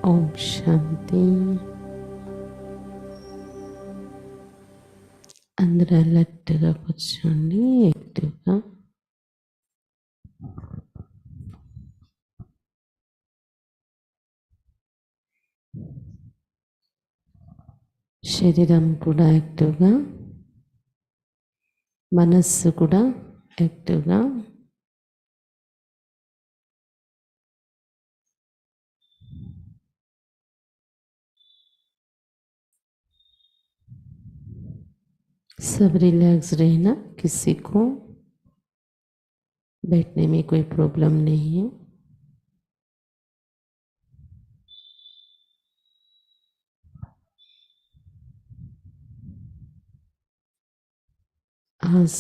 ఓం శాంతి. అందరూ అలర్ట్గా కూర్చోండి, యాక్టివ్గా. శరీరం కూడా యాక్టివ్గా, మనస్సు కూడా యాక్టివ్గా. सब रिलैक्स रहना, किसी को बैठने में कोई प्रॉब्लम नहीं है. आज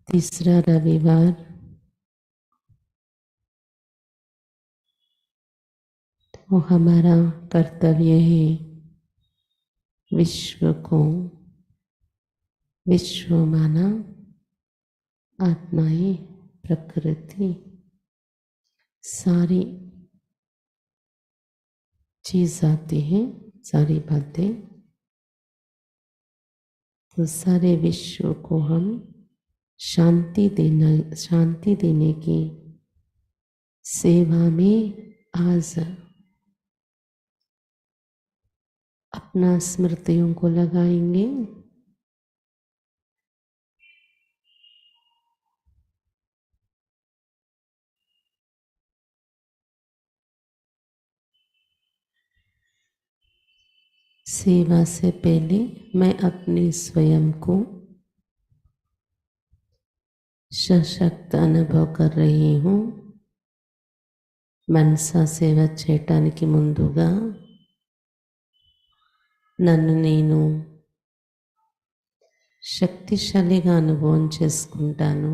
तीसरा रविवार, तो हमारा कर्तव्य है विश्व को, विश्व माना आत्माएं, प्रकृति, सारी चीज आती है, सारी बातें, तो सारे विश्व को हम शांति देने की सेवा में आज अपना स्मृतियों को लगाएंगे. सेवा से पहले मैं अपने स्वयं को सशक्त अनुभव कर रही हूँ. మనసా సేవ చేయటానికి ముందుగా నన్ను నేను శక్తిశాలిగా అనుభవం చేసుకుంటాను.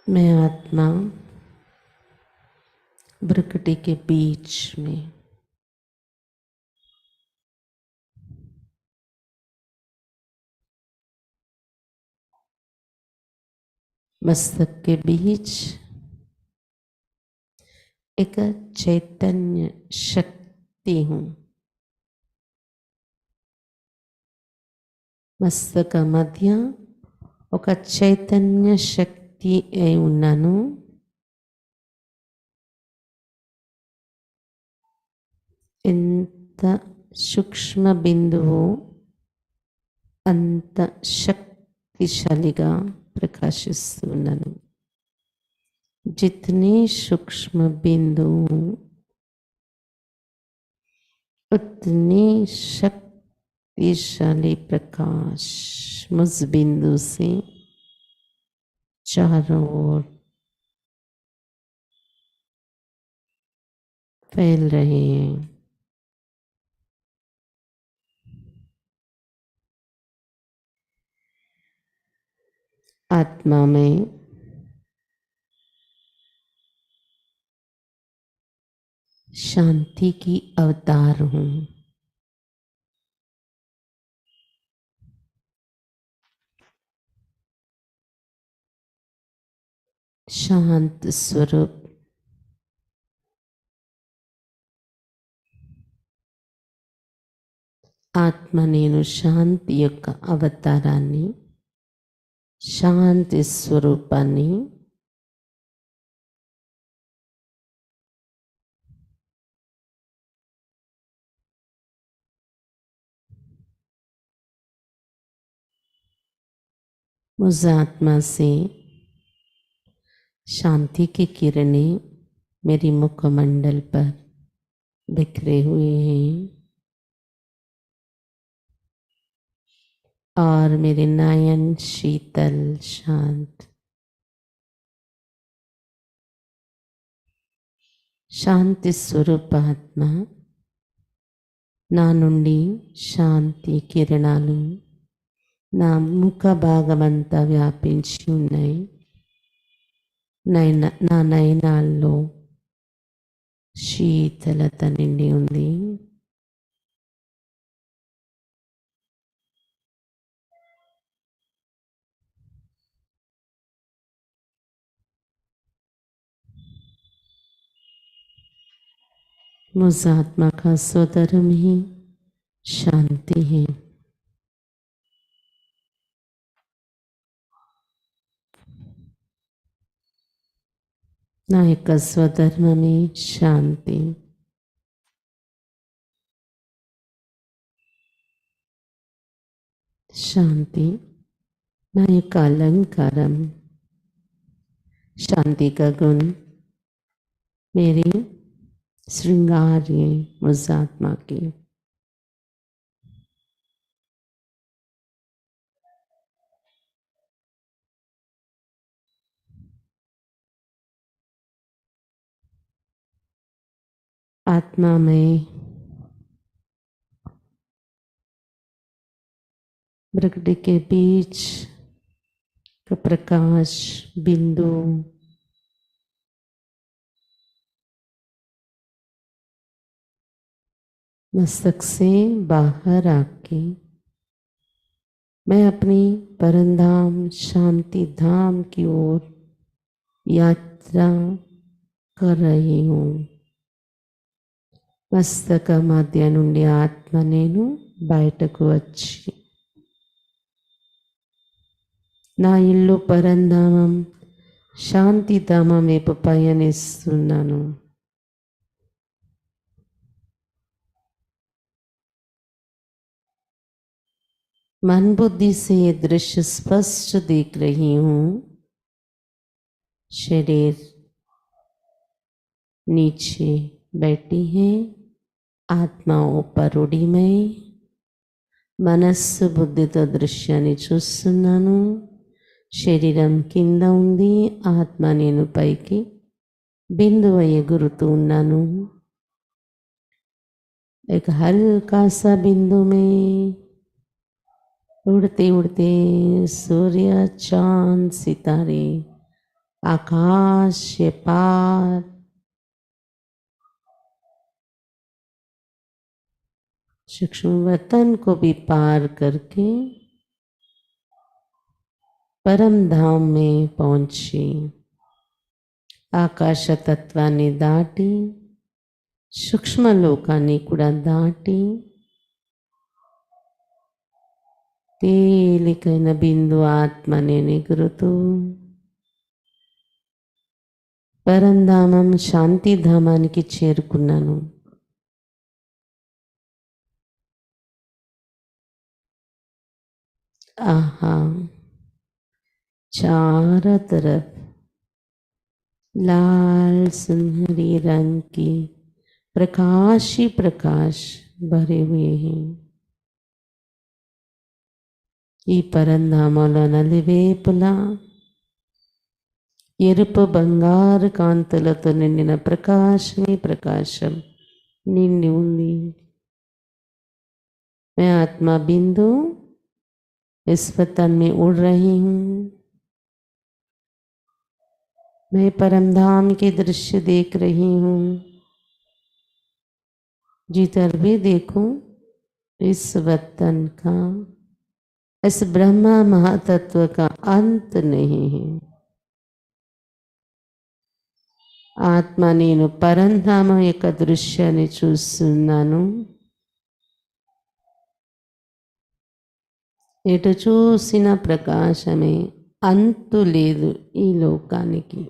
मैं आत्मा प्रकृति के बीच में मस्तक के बीच एक चैतन्य शक्ति हूँ. మస్తక మధ్య ఒక చైతన్య శక్తి అయి ఉన్నాను. ఎంత సూక్ష్మ బిందువు అంత శక్తిశాలిగా ప్రకాశిస్తున్నాను. जितनी सूक्ष्म बिंदु उतनी शक्तिशाली प्रकाश मुझ बिंदु से चारों ओर फैल रहे हैं. आत्मा में शांति की अवतार हूँ. शांत स्वरूप ఆత్మ నేను శాంతి యొక్క అవతారాన్ని, శాంతి స్వరూపాన్ని मुझ आत्मा से शांति की किरणें मेरी मुखमंडल पर बिखरे हुए हैं और मेरे नयन शीतल शांत శాంతి స్వరూపాత్మ నా నుండి శాంతి కిరణాలు నా ముఖ భాగమంతా వ్యాపించి ఉన్నాయి. నా నయనాల్లో శీతలత నిండి ఉంది. मुझ आत्मा का स्वधर्म ही शांति है. నా యొక్క స్వధర్మమే శాంతి. शांति నా యొక్క अलंकारम. शांति का गुण मेरी श्रृंगार है मुझ आत्मा की. आत्मा में प्रकृति के बीच का प्रकाश बिंदु मस्तक से बाहर आके मैं अपनी परमधाम शांति धाम की ओर यात्रा कर रही हूँ. మస్తక మధ్య నుండి ఆత్మ నేను బయటకు వచ్చి నా ఇల్లు పరంధామం శాంతిధామం వైపు పయనిస్తున్నాను. मन बुद्धि से ये दृश्य स्पष्ट देख रही हूँ. शरीर नीचे बैठी है, आत्मा ऊपर उड़ी में మనస్సు బుద్ధితో దృశ్యాన్ని చూస్తున్నాను. శరీరం కింద ఉంది, ఆత్మ నేను పైకి బిందువు ఎగురుతూ ఉన్నాను. एक हल्का सा बिंदु में उड़ते उड़ते सूर्य चांद सितारे आकाश के पार सूक्ष्म वतन को भी पार करके परम धाम में पहुंची. आकाश तत्वाన్ని దాటి సూక్ష్మ లోకాన్ని కూడా దాటి తేలికైన బిందు ఆత్మ నేను ఎగురుతూ పరంధామం శాంతిధామానికి చేరుకున్నాను. आहा, चारों तरफ लाल सुनहरी रंग की प्रकाश ही प्रकाश भरे हुए हैं. ఈ పరంధామంలో నలువైపులా ఎరుపు బంగారు కాంతులతో నిండిన ప్రకాశమే ప్రకాశం నిండి ఉంది. मैं आत्मा बिंदु इस वतन में उड़ रही हूँ. मैं परमधाम के दृश्य देख रही हूँ. जिधर भी देखूं इस वतन का, इस ब्रह्मा महातत्व का अंत नहीं है. ఆత్మ నేను పరంధామం యొక్క దృశ్యాన్ని చూస్తున్నాను. ఎటు చూసిన ప్రకాశమే, అంతు లేదు ఈ లోకానికి.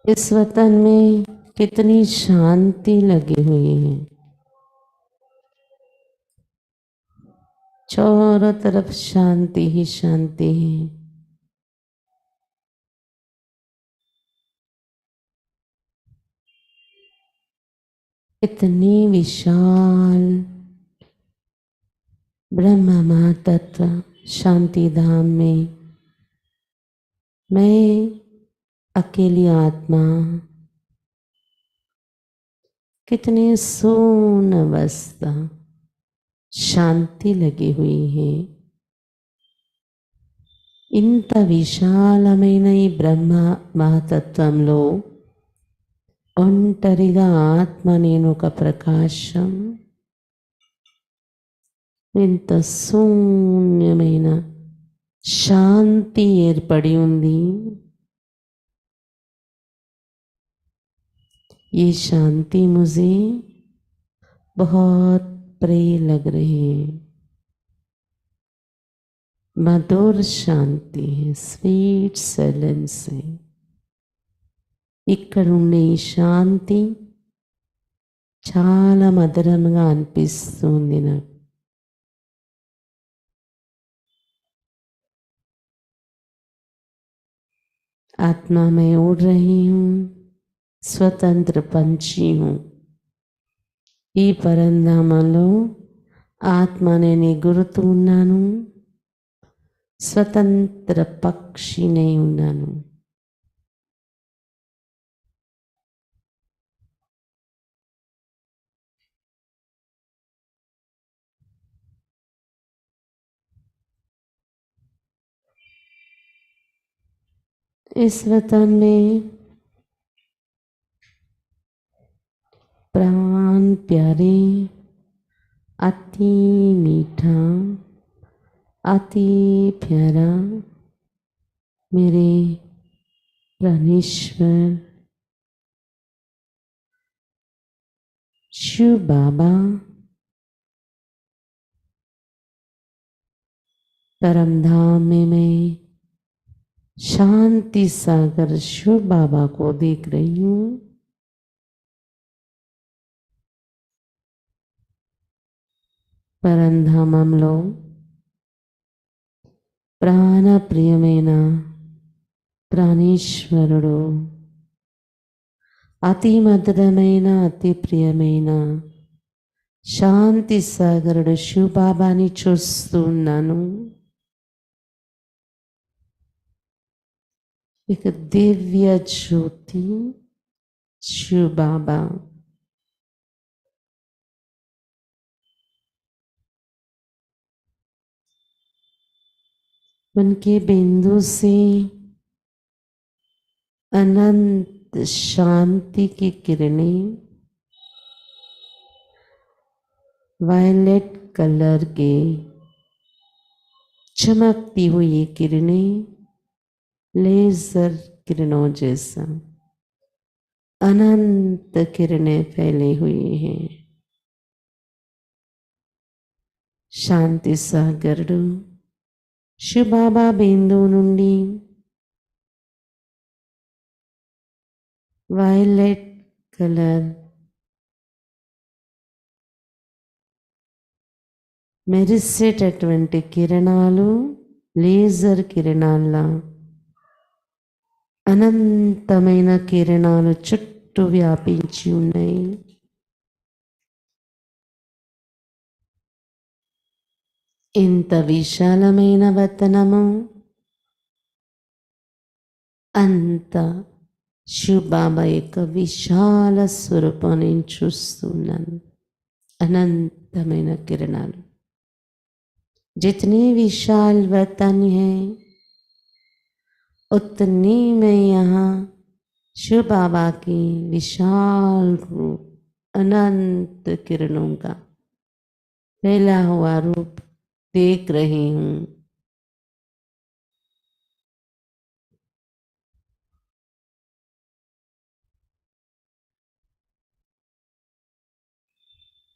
इस वतन में कितनी शांति लगी हुई है. चारों तरफ शांति ही शांति है. . इतनी विशाल ब्रह्म महातत्व शांति धाम में मैं अकेली आत्मा कितनी सून अवस्था शांति लगी हुई है। ఇంత విశాలమైన ఈ బ్రహ్మ మహతత్వంలో ఒంటరిగా ఆత్మ నేను ఒక ప్రకాశం, ఇంత శూన్యమైన శాంతి ఏర్పడి ఉంది। ये शांति मुझे बहुत प्रिय लग रही है। मधुर शांति है, स्वीट साइलेंस है। ఇక్కడ ఉండే ఈ శాంతి చాలా మధురంగా అనిపిస్తుంది నాకు। आत्मा में उड़ रही हूँ, स्वतंत्र पंछी हूँ। ఈ పరంధామంలో ఆత్మ నేను ఎగురుతూ ఉన్నాను, స్వతంత్ర పక్షినై ఉన్నాను। इस वतन में प्राण प्यारे, अति मीठा, अति प्यारा मेरे प्राणेश्वर शिव बाबा परमधाम में मैं शांति सागर शिव बाबा को देख रही हूँ। పరంధామంలో ప్రాణ ప్రియమైన ప్రాణేశ్వరుడు, అతి మధురమైన అతి ప్రియమైన శాంతి సాగరుడు శివ బాబాని చూస్తూ ఉన్నాను। एक दिव्य ज्योति शिव बाबा उनके बिंदु से अनंत शांति की किरणें, वायलेट कलर के चमकती हुई किरणें लेजर किरणों जैसा अनंत किरणें फैली हुई हैं। शांति सागरुడు शिव बाबा बिंदु నుండి वायलेट कलर మెరిసేటటువంటి కిరణాలు లేజర్ కిరణాల్లా అనంతమైన కిరణాలు చుట్టూ వ్యాపించి ఉన్నాయి। ఇంత విశాలమైన వతనము, అంత శివ బాబా యొక్క విశాల స్వరూపం నేను చూస్తున్నాను। అనంతమైన కిరణాలు, जितनी विशाल वतन है उतनी में यहाँ शिव बाबा की विशाल रूप, अनंत किरणों का फैला हुआ रूप देख रही हूँ।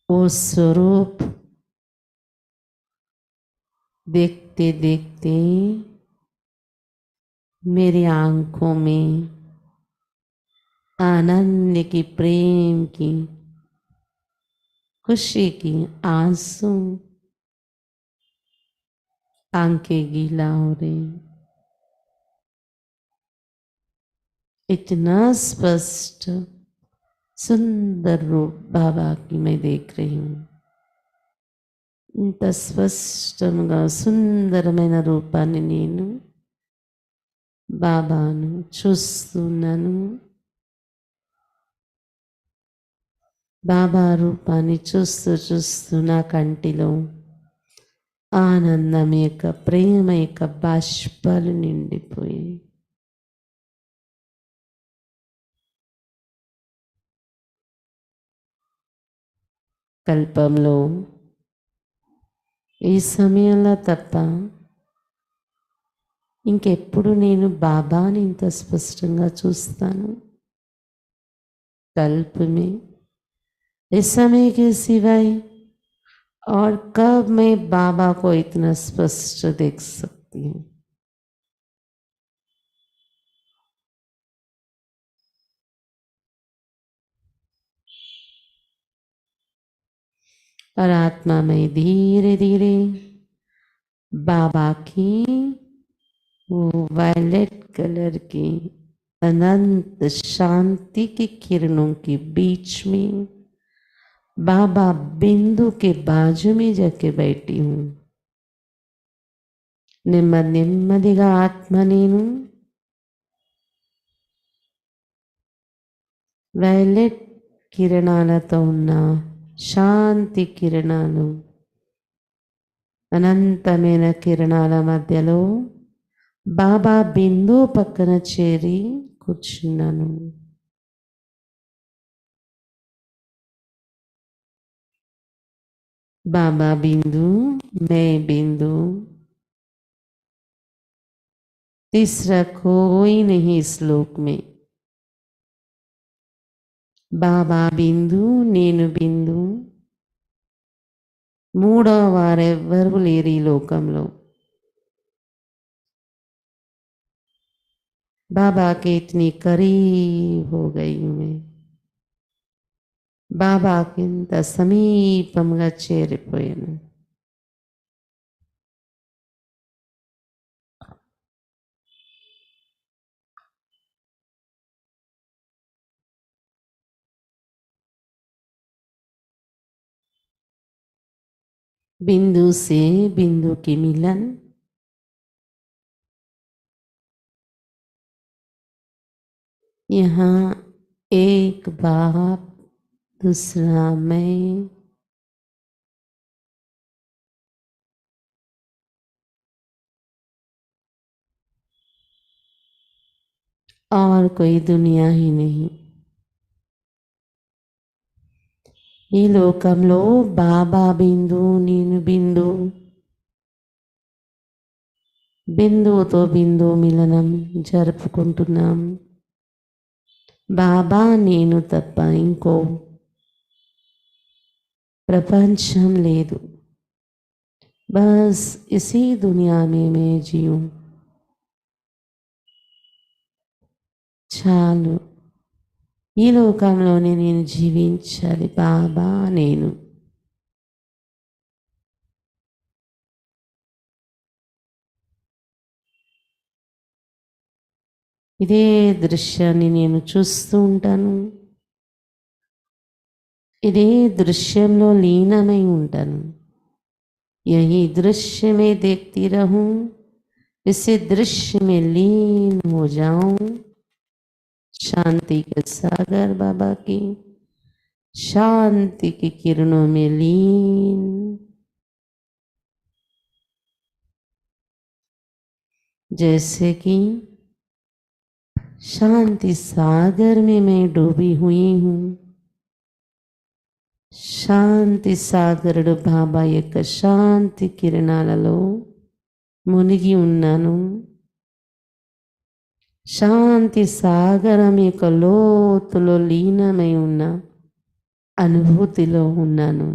वो स्वरूप देखते देखते मेरी आंखों में आनंद की, प्रेम की, खुशी की आंसू, आंखें गीला हो रही। इतना स्पष्ट सुंदर रूप बाबा की मैं देख रही हूँ। ఇంత స్పష్టంగా సుందరమైన రూపాన్ని నేను బాబాను చూస్తున్నాను. బాబా రూపాన్ని చూస్తూ చూస్తూ నా కంటిలో ఆనందం యొక్క ప్రేమ యొక్క బాష్పాలు నిండిపోయి కల్పంలో ఈ సమయంలో తప్ప ఇంకెప్పుడు నేను బాబాని ఇంత స్పష్టంగా చూస్తాను. कल्प में इस समय के सिवाय और कब मैं बाबा को इतना स्पष्ट देख सकती हूँ. और आत्मा में धीरे धीरे बाबा की वो वायलेट कलर की अनंत शांति की किरणों के बीच में बाबा बिंदु के बाजू में जाके बैठी हूँ. నెమ్మదిగా ఆత్మ నేను వైలెట్ కిరణాలతో ఉన్న శాంతి కిరణాలు అనంతమైన కిరణాల మధ్యలో బాబా బిందు పక్కన చేరి కూర్చున్నాను. बाबा बिंदु, मैं बिंदु, तीसरा कोई नहीं इस लोक में. బాబా బిందు, నేను బిందు, మూడవ వారెవ్వరూ లేరు ఈ లోకంలో. बाबा के इतनी करीब हो गई हूँ मैं. బాబాకి ఇంత సమీపంగా చేరిపోయాను. बिंदु से बिंदु की मिलन, यहाँ एक बाप दूसरा मैं, और कोई दुनिया ही नहीं. ఈ లోకంలో బాబా బిందు, నేను బిందు, బిందువుతో బిందు మిలనం జరుపుకుంటున్నాం. బాబా నేను తప్ప ఇంకో ప్రపంచం లేదు. బస్ ఇసీ దునియా में मैं जीऊं. చాలు, ఈ లోకంలోనే నేను జీవించాలి. బాబా నేను. ఇదే దృశ్యాన్ని నేను చూస్తూ ఉంటాను. ఇదే దృశ్యంలో లీనమై ఉంటాను. यही दृश्य में देखती रहूं, इसी दृश्य में लीन हो जाऊं. शांति के सागर बाबा की शांति की किरणों में लीन. जैसे कि शांति सागर में मैं डूबी हुई हूँ. శాంతి సాగరుడు బాబా యొక్క శాంతి కిరణాలలో మునిగి ఉన్నాను. శాంతి సాగరం యొక్క లోతులో లీనమై ఉన్న అనుభూతిలో ఉన్నాను.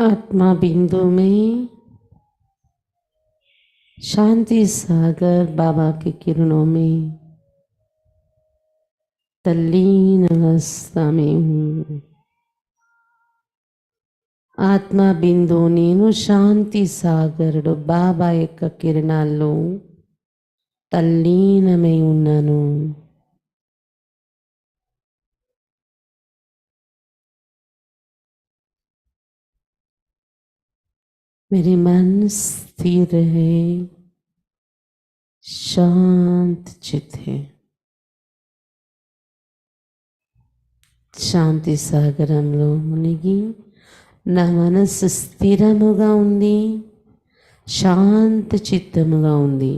आत्मा बिंदु में शांति सागर बाबा के किरणों में तल्लीन अवस्था में हूँ। ఆత్మ బిందువు నేను శాంతి సాగరుడు బాబా యొక్క కిరణాల్లో తల్లీనమై ఉన్నాను. मेरी मन स्थिर है, शांत चित है. శాంతి సాగరంలో మునిగి నా మనస్సు స్థిరముగా ఉంది, శాంత చిత్తముగా ఉంది.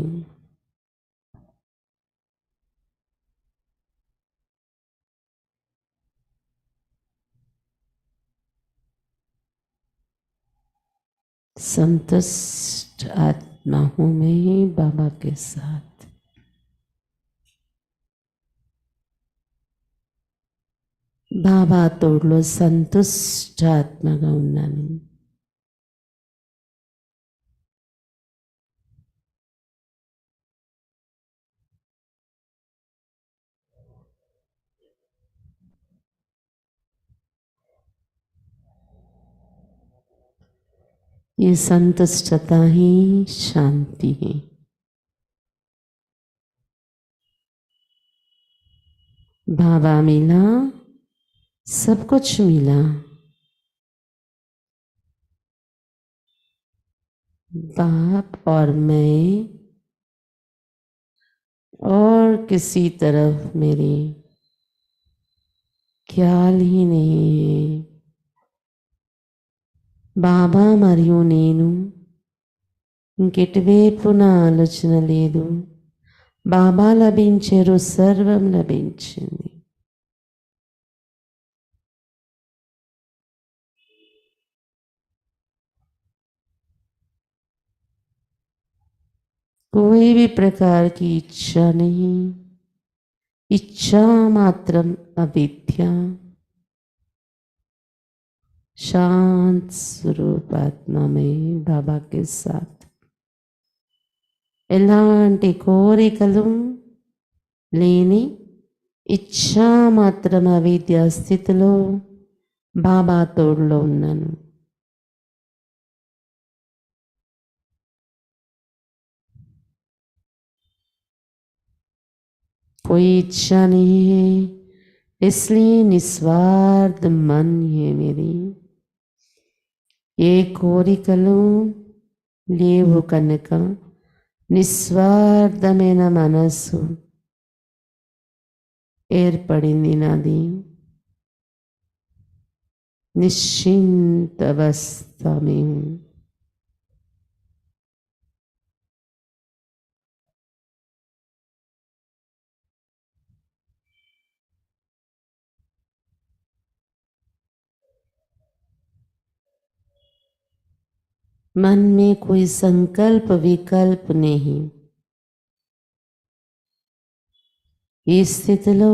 संतुष्ट आत्मा हूँ मैं बाबा के साथ. బాబా తోడులో సంతుష్ట ఆత్మగా ఉన్నాను. ये संतुष्टता ही शांति है. बाबा मिला, सब कुछ मिला. बाप और मैं और किसी तरफ मेरी ख्याल ही नहीं है. బాబా మరియు నేను ఇంకెటువైపు నా ఆలోచన లేదు. బాబా లభించారు, సర్వం లభించింది. कोई भी प्रकार की इच्छा नहीं, इच्छा मात्रम अविद्या. शांत स्वरूप आत्मा में बाबा के साथ ఎలాంటి కోరికలు లేని ఇచ్ఛా మాత్రం అవిద్యా స్థితిలో బాబా తోడులో ఉన్నాను. कोई इच्छा नहीं है, इसलिए निस्वार्थ मन है मेरी. ఏ కోరికలు లేవు కనుక నిస్వార్థమైన మనస్సు ఏర్పడింది నాది. నిశ్చింత అవస్థ మేము. मन में कोई संकल्प विकल्प नहीं. ఈ స్థితిలో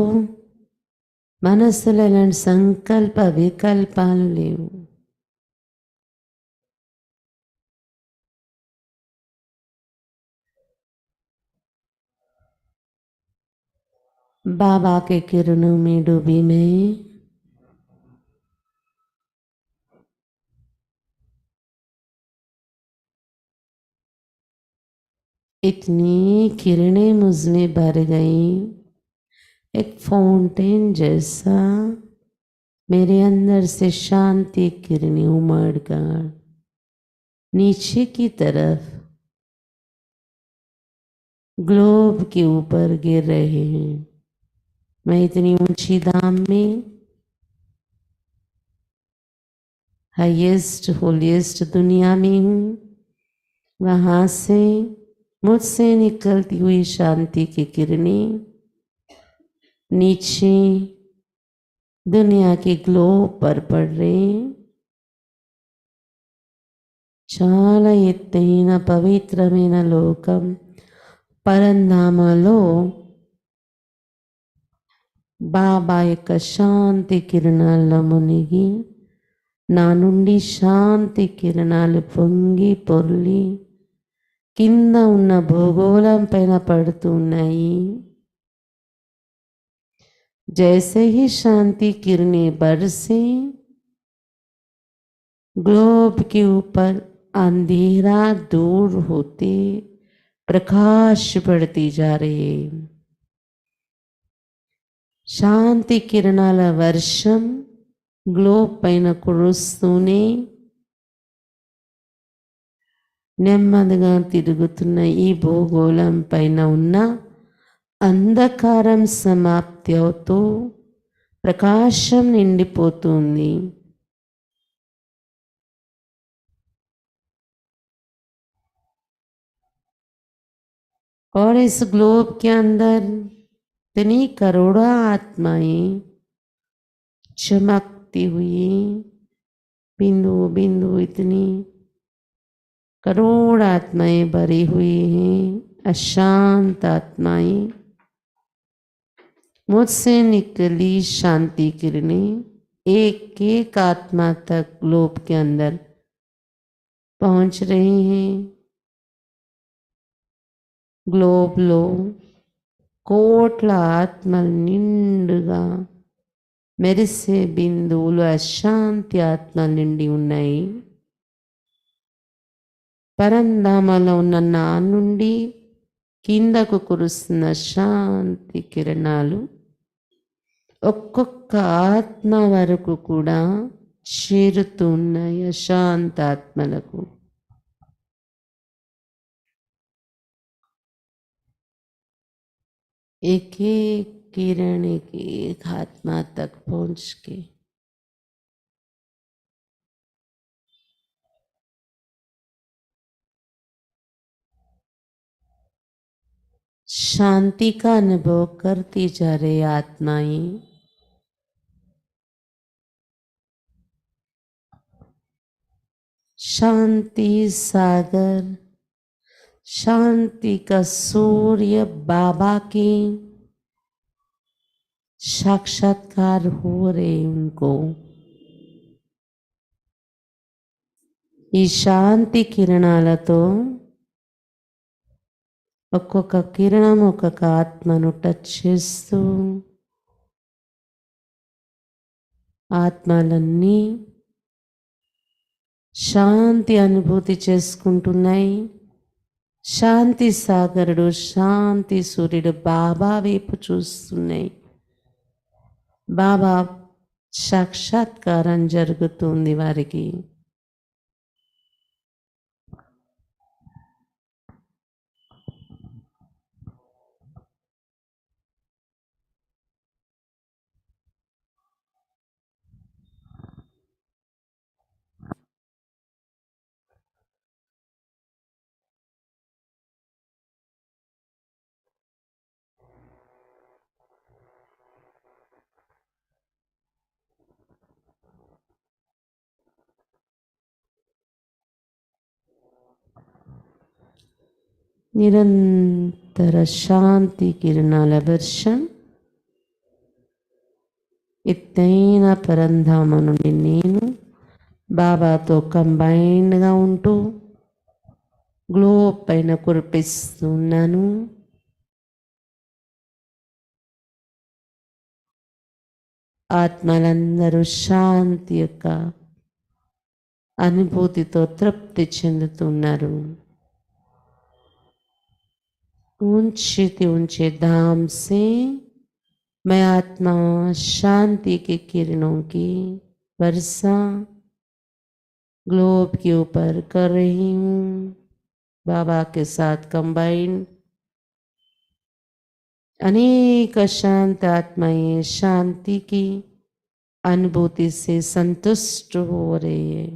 మనస్సులో ఎలాంటి సంకల్ప వికల్పాలు లేవు. बाबा के किरणों में डूबी मैं इतनी किरणें मुझ में भर गई, एक फाउंटेन जैसा मेरे अंदर से शांति किरणें उमड़ कर नीचे की तरफ ग्लोब के ऊपर गिर रहे हैं. मैं इतनी ऊंची धाम में हाईएस्ट होलीएस्ट दुनिया में हूँ. वहाँ से मुझसे निकलती हुई शांति की किरणें नीचे दुनिया के ग्लोब पर पड़ रहे. చాలా ఎత్తైన పవిత్రమైన లోకం పరంధామలో బాబా యొక్క శాంతి కిరణాల్లో మునిగి నా నుండి శాంతి కిరణాలు పొంగి పొర్లి కింద ఉన్న భూగోళం పైన పడుతున్నాయి. जैसे ही शांति किरणें बरसे ग्लोब के ऊपर अंधेरा दूर होते प्रकाश बढ़ती जा रही है. శాంతి కిరణాల వర్షం గ్లోబ్ పైన కురుస్తూనే నెమ్మదిగా తిరుగుతున్న ఈ భూగోళం పైన ఉన్న అంధకారం సమాప్తి అవుతూ ప్రకాశం నిండిపోతుంది. और इस ग्लोब के अंदर इतनी करोड़ों आत्माएं चमकती हुई बिंदु बिंदु इतनी करोड़ आत्माएं भरी हुई हैं. अशांत आत्माएं मुझसे निकली शांति किरणें एक एक आत्मा तक ग्लोब के अंदर पहुंच रही हैं. గ్లోబ్లో కోట్ల ఆత్మలు నిండుగా మెరిసే బిందువులు అశాంతి ఆత్మలు నిండి ఉన్నాయి. పరంధామలో ఉన్న నా నుండి కిందకు కురుస్తున్న శాంతి కిరణాలు ఒక్కొక్క ఆత్మ వరకు కూడా చేరుతూ ఉన్నాయి. అశాంత ఆత్మలకు एक एक किरण एक एक आत्मा तक पहुंच के शांति का अनुभव करती जा रही आत्माएं शांति सागर शांति का सूर्य बाबा के साक्षात्कार हो रहे उनको. ఈ శాంతి కిరణాలతో ఒక్కొక్క కిరణం ఒక్కొక్క ఆత్మను టచ్ చేస్తూ ఆత్మలన్నీ శాంతి అనుభూతి చేసుకుంటున్నాయి. శాంతి సాగరుడు శాంతి సూర్యుడు బాబా వైపు చూస్తున్నాయి. బాబా సాక్షాత్కారం జరుగుతుంది వారికి. నిరంతర శాంతి కిరణాల వర్షం ఎత్తైన పరంధామ నుండి నేను బాబాతో కంబైన్డ్గా ఉంటూ గ్లోబ్ పైన కురిపిస్తున్నాను. ఆత్మలందరూ శాంతి యొక్క అనుభూతితో తృప్తి చెందుతున్నారు. ऊंचे ऊंचे धाम से मैं आत्मा शांति के किरणों की वर्षा ग्लोब के ऊपर कर रही हूँ. बाबा के साथ कंबाइंड अनेक शांत आत्माएं शांति की अनुभूति से संतुष्ट हो रही है.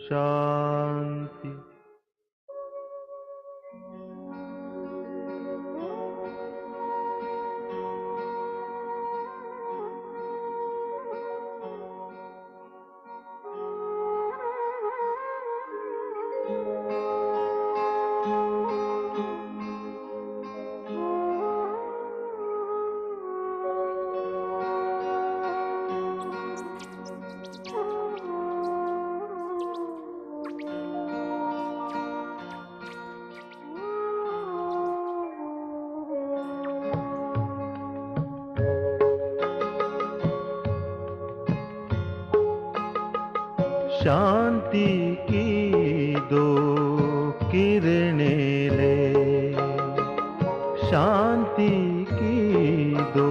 शांति. शांति की दो किरणें ले, शांति की दो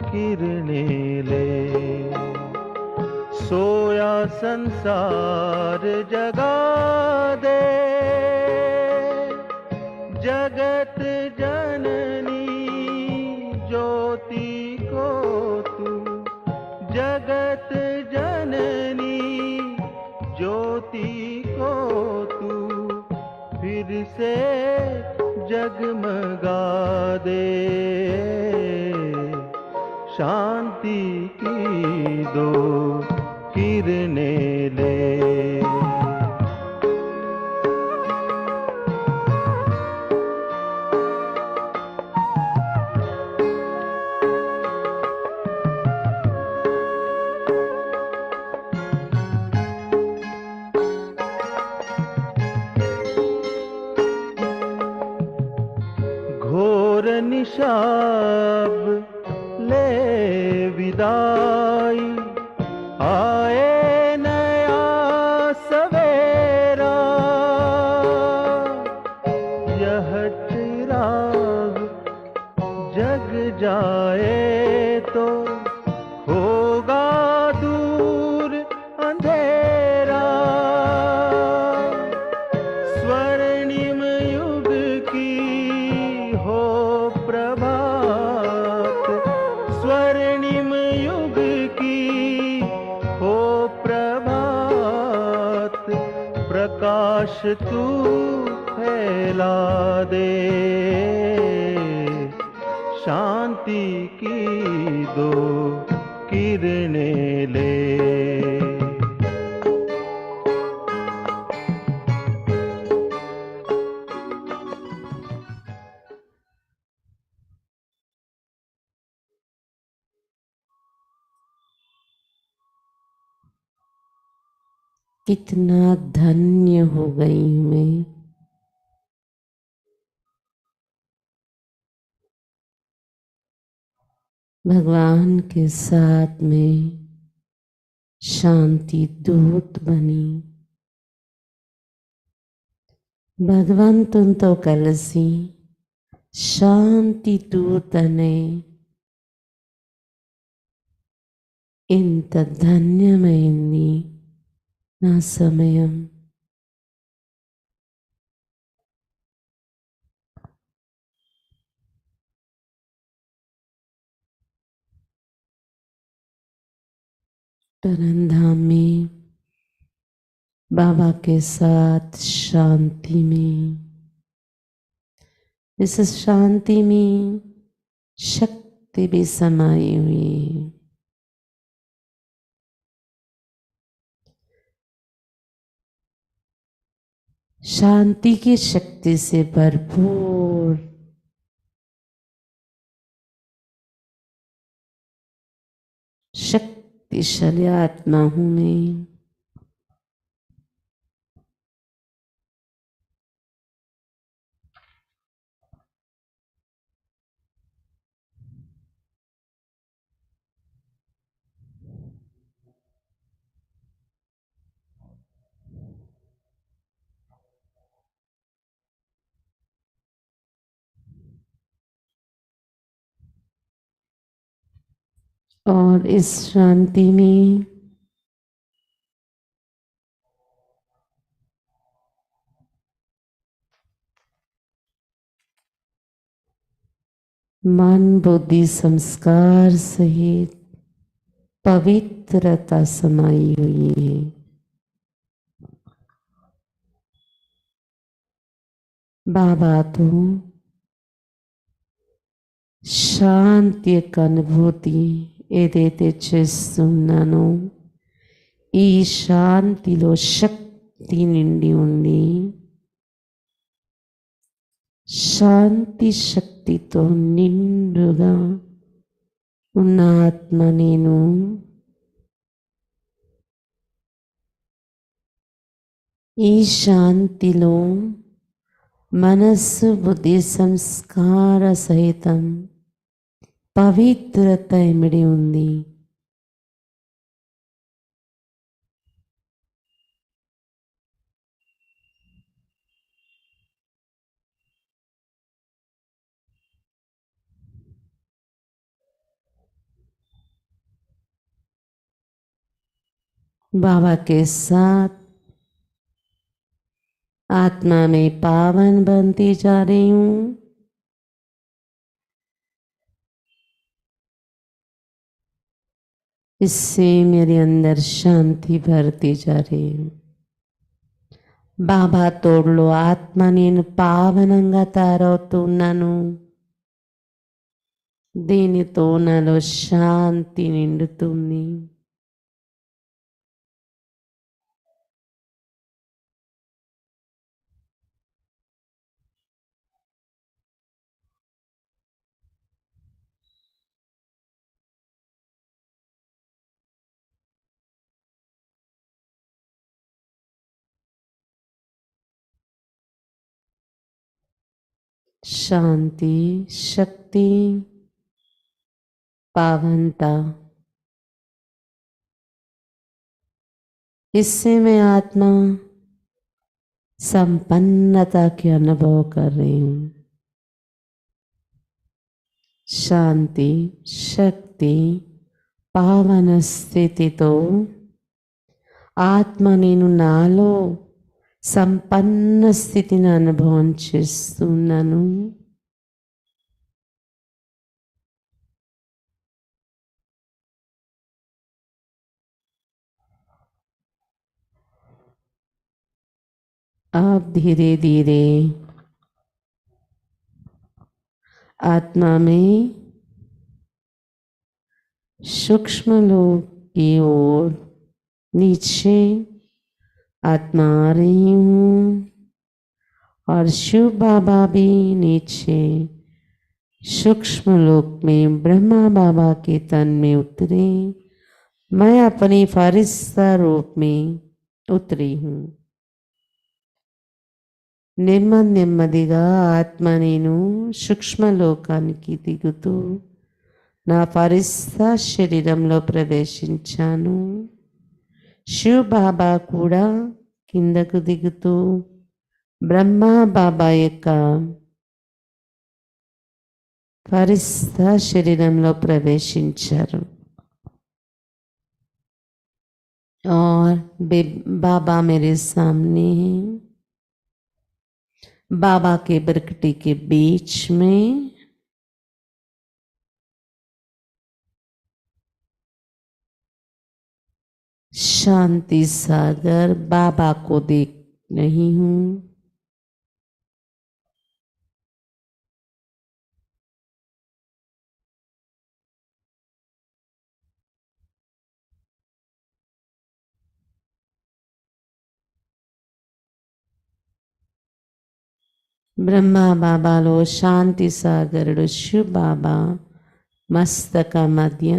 किरणें ले। सोया संसार जगा दे, जगत जननी ज्योति को तू, जगत जननी ज्योति को तू फिर से जगमगा दे। शांति की दो किरणें ले। घोर निशाब ले विदाई, आए नया सवेरा। यह चिराग जग जाए तो होगा दूर अंधेरा। स्वर्णिम युग की हो प्रभात, स्वर्णिम युग की हो प्रभात। प्रकाश तू फैला दे, शांति की दो किरणें ले। कितना धन्य हो गई मैं, भगवान के साथ में शांति दूत बनी। భగవంతునితో కలిసి శాంతి దూతనే ఇంత ధన్యమైంది నా సమయం. परमधाम में बाबा के साथ शांति में, इस शांति में शक्ति भी समाई हुई है. शांति की शक्ति से भरपूर शक्तिशाली आत्मा हूं मैं. और इस शांति में मन बुद्धि संस्कार सहित पवित्रता समाई हुई है. बाबा तो శాంతి యొక్క అనుభూతి ఏదైతే చేస్తున్నానో ఈ శాంతిలో శక్తి నిండి ఉంది. శాంతి శక్తితో నిండుగా ఉన్న ఆత్మ నేను. ఈ శాంతిలో మనస్సు బుద్ధి సంస్కార సహితం పవిత్రత ఇమిడి ఉంది. बाबा के साथ आत्मा में पावन बनती जा रही हूँ। इससे मेरे अंदर शांति भरती जा रही है। బాబా తోడులో ఆత్మ నేను పావనంగా తయారవుతున్నాను. దీనితో నాలో శాంతి నిండుతుంది. शांति, शक्ति, पावनता, इससे मैं आत्मा संपन्नता के अनुभव कर रही हूँ. शांति, शक्ति, पावन స్థితితో ఆత్మ నేను నాలో సంపన్న స్థితిని అనుభవం చేస్తున్నాను. आप धीरे धीरे आत्मा में सूक्ष्म लोक की ओर नीचे आत्मा आ रही हूँ और शिव बाबा भी नीचे सूक्ष्म लोक में ब्रह्मा बाबा के तन में उतरे. मैं अपने फरिश्ता रूप में उतरी हूँ. నెమ్మదిగా ఆత్మ నేను సూక్ష్మలోకానికి దిగుతూ నా ఫరిస్తా శరీరంలో ప్రవేశించాను. శివ్ బాబా కూడా కిందకు దిగుతూ బ్రహ్మా బాబా యొక్క ఫరిస్తా శరీరంలో ప్రవేశించారు. और बाबा मेरे सामने हैं. बाबा के बरकटी के बीच में शांति सागर बाबा को देख रही हूँ. బ్రహ్మ బాబాలో శాంతి సాగరుడు శివ్ బాబా మస్తక మధ్య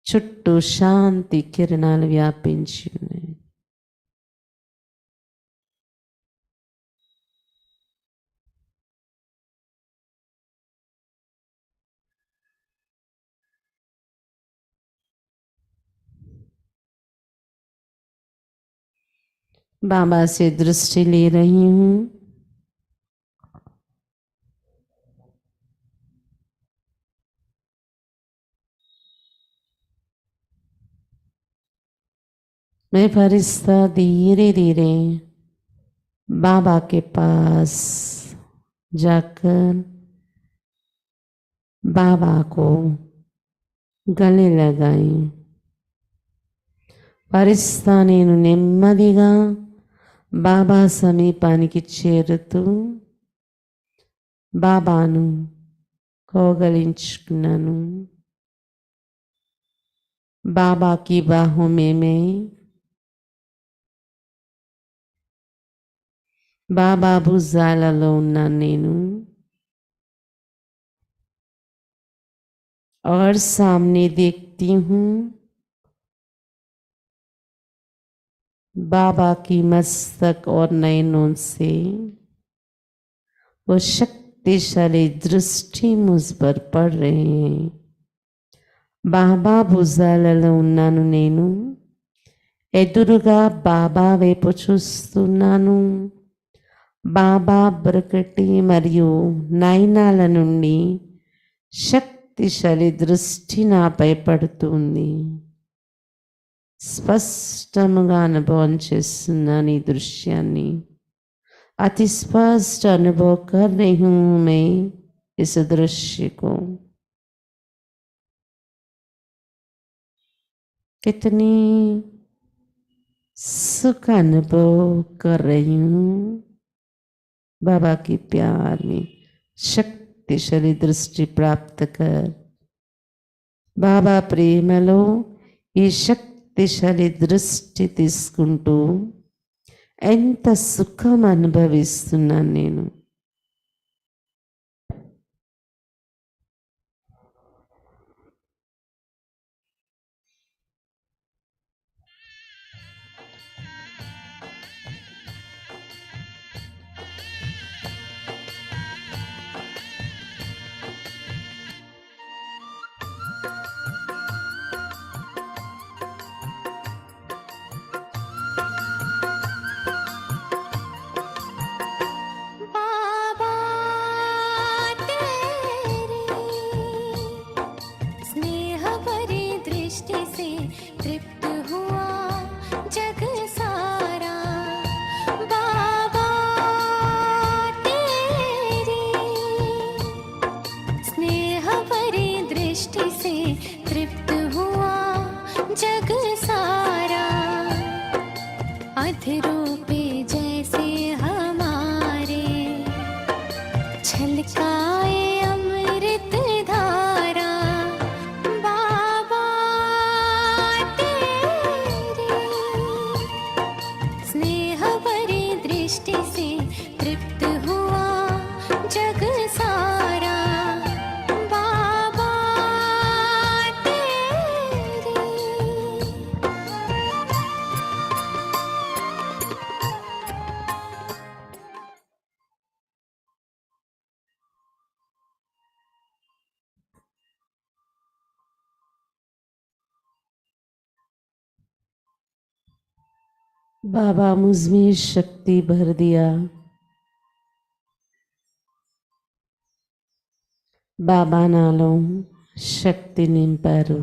చుట్టూ శాంతి కిరణాలు వ్యాపించి ఉన్నాయి. बाबा से दृष्टि ले रही हूँ. मैं फरिश्ता धीरे धीरे बाबा के पास जाकर बाबा को गले लगाई. ఫరిస్తా నేను నెమ్మదిగా బాబా సమీపానికి చేరుతూ బాబాను కౌగలించుకున్నాను. बाबा की बाहों में मैं बाबा भुजाలలో ఉన్నాను నేను. और सामने देखती हूँ बाबा की मस्तक और नयनों से वो शक्तिशाली दृष्टि मुझ पर पड़ रहे हैं. బాబా భుజాలలో ఉన్నాను నేను. ఎదురుగా బాబా వైపు చూస్తున్నాను. బాబా బ్రకటి మరియు నయనాల నుండి శక్తిశాలి దృష్టి నాపై పడుతుంది. స్పష్టముగా అనుభవం చేస్తున్నాను ఈ దృశ్యాన్ని. अति स्पष्ट अनुभव कर रही हूं मैं इस दृश्य को. कितनी सुख अनुभव कर रही हूं बाबा की प्यार में. शक्तिशाली दृष्टि प्राप्त कर బాబా ప్రేమలో ఈ శక్తిశాలి దృష్టి తీసుకుంటూ ఎంత సుఖం అనుభవిస్తున్నాను నేను. बाबा मुझमें शक्ति भर दिया. बाबा नालो शक्ति निंपारू.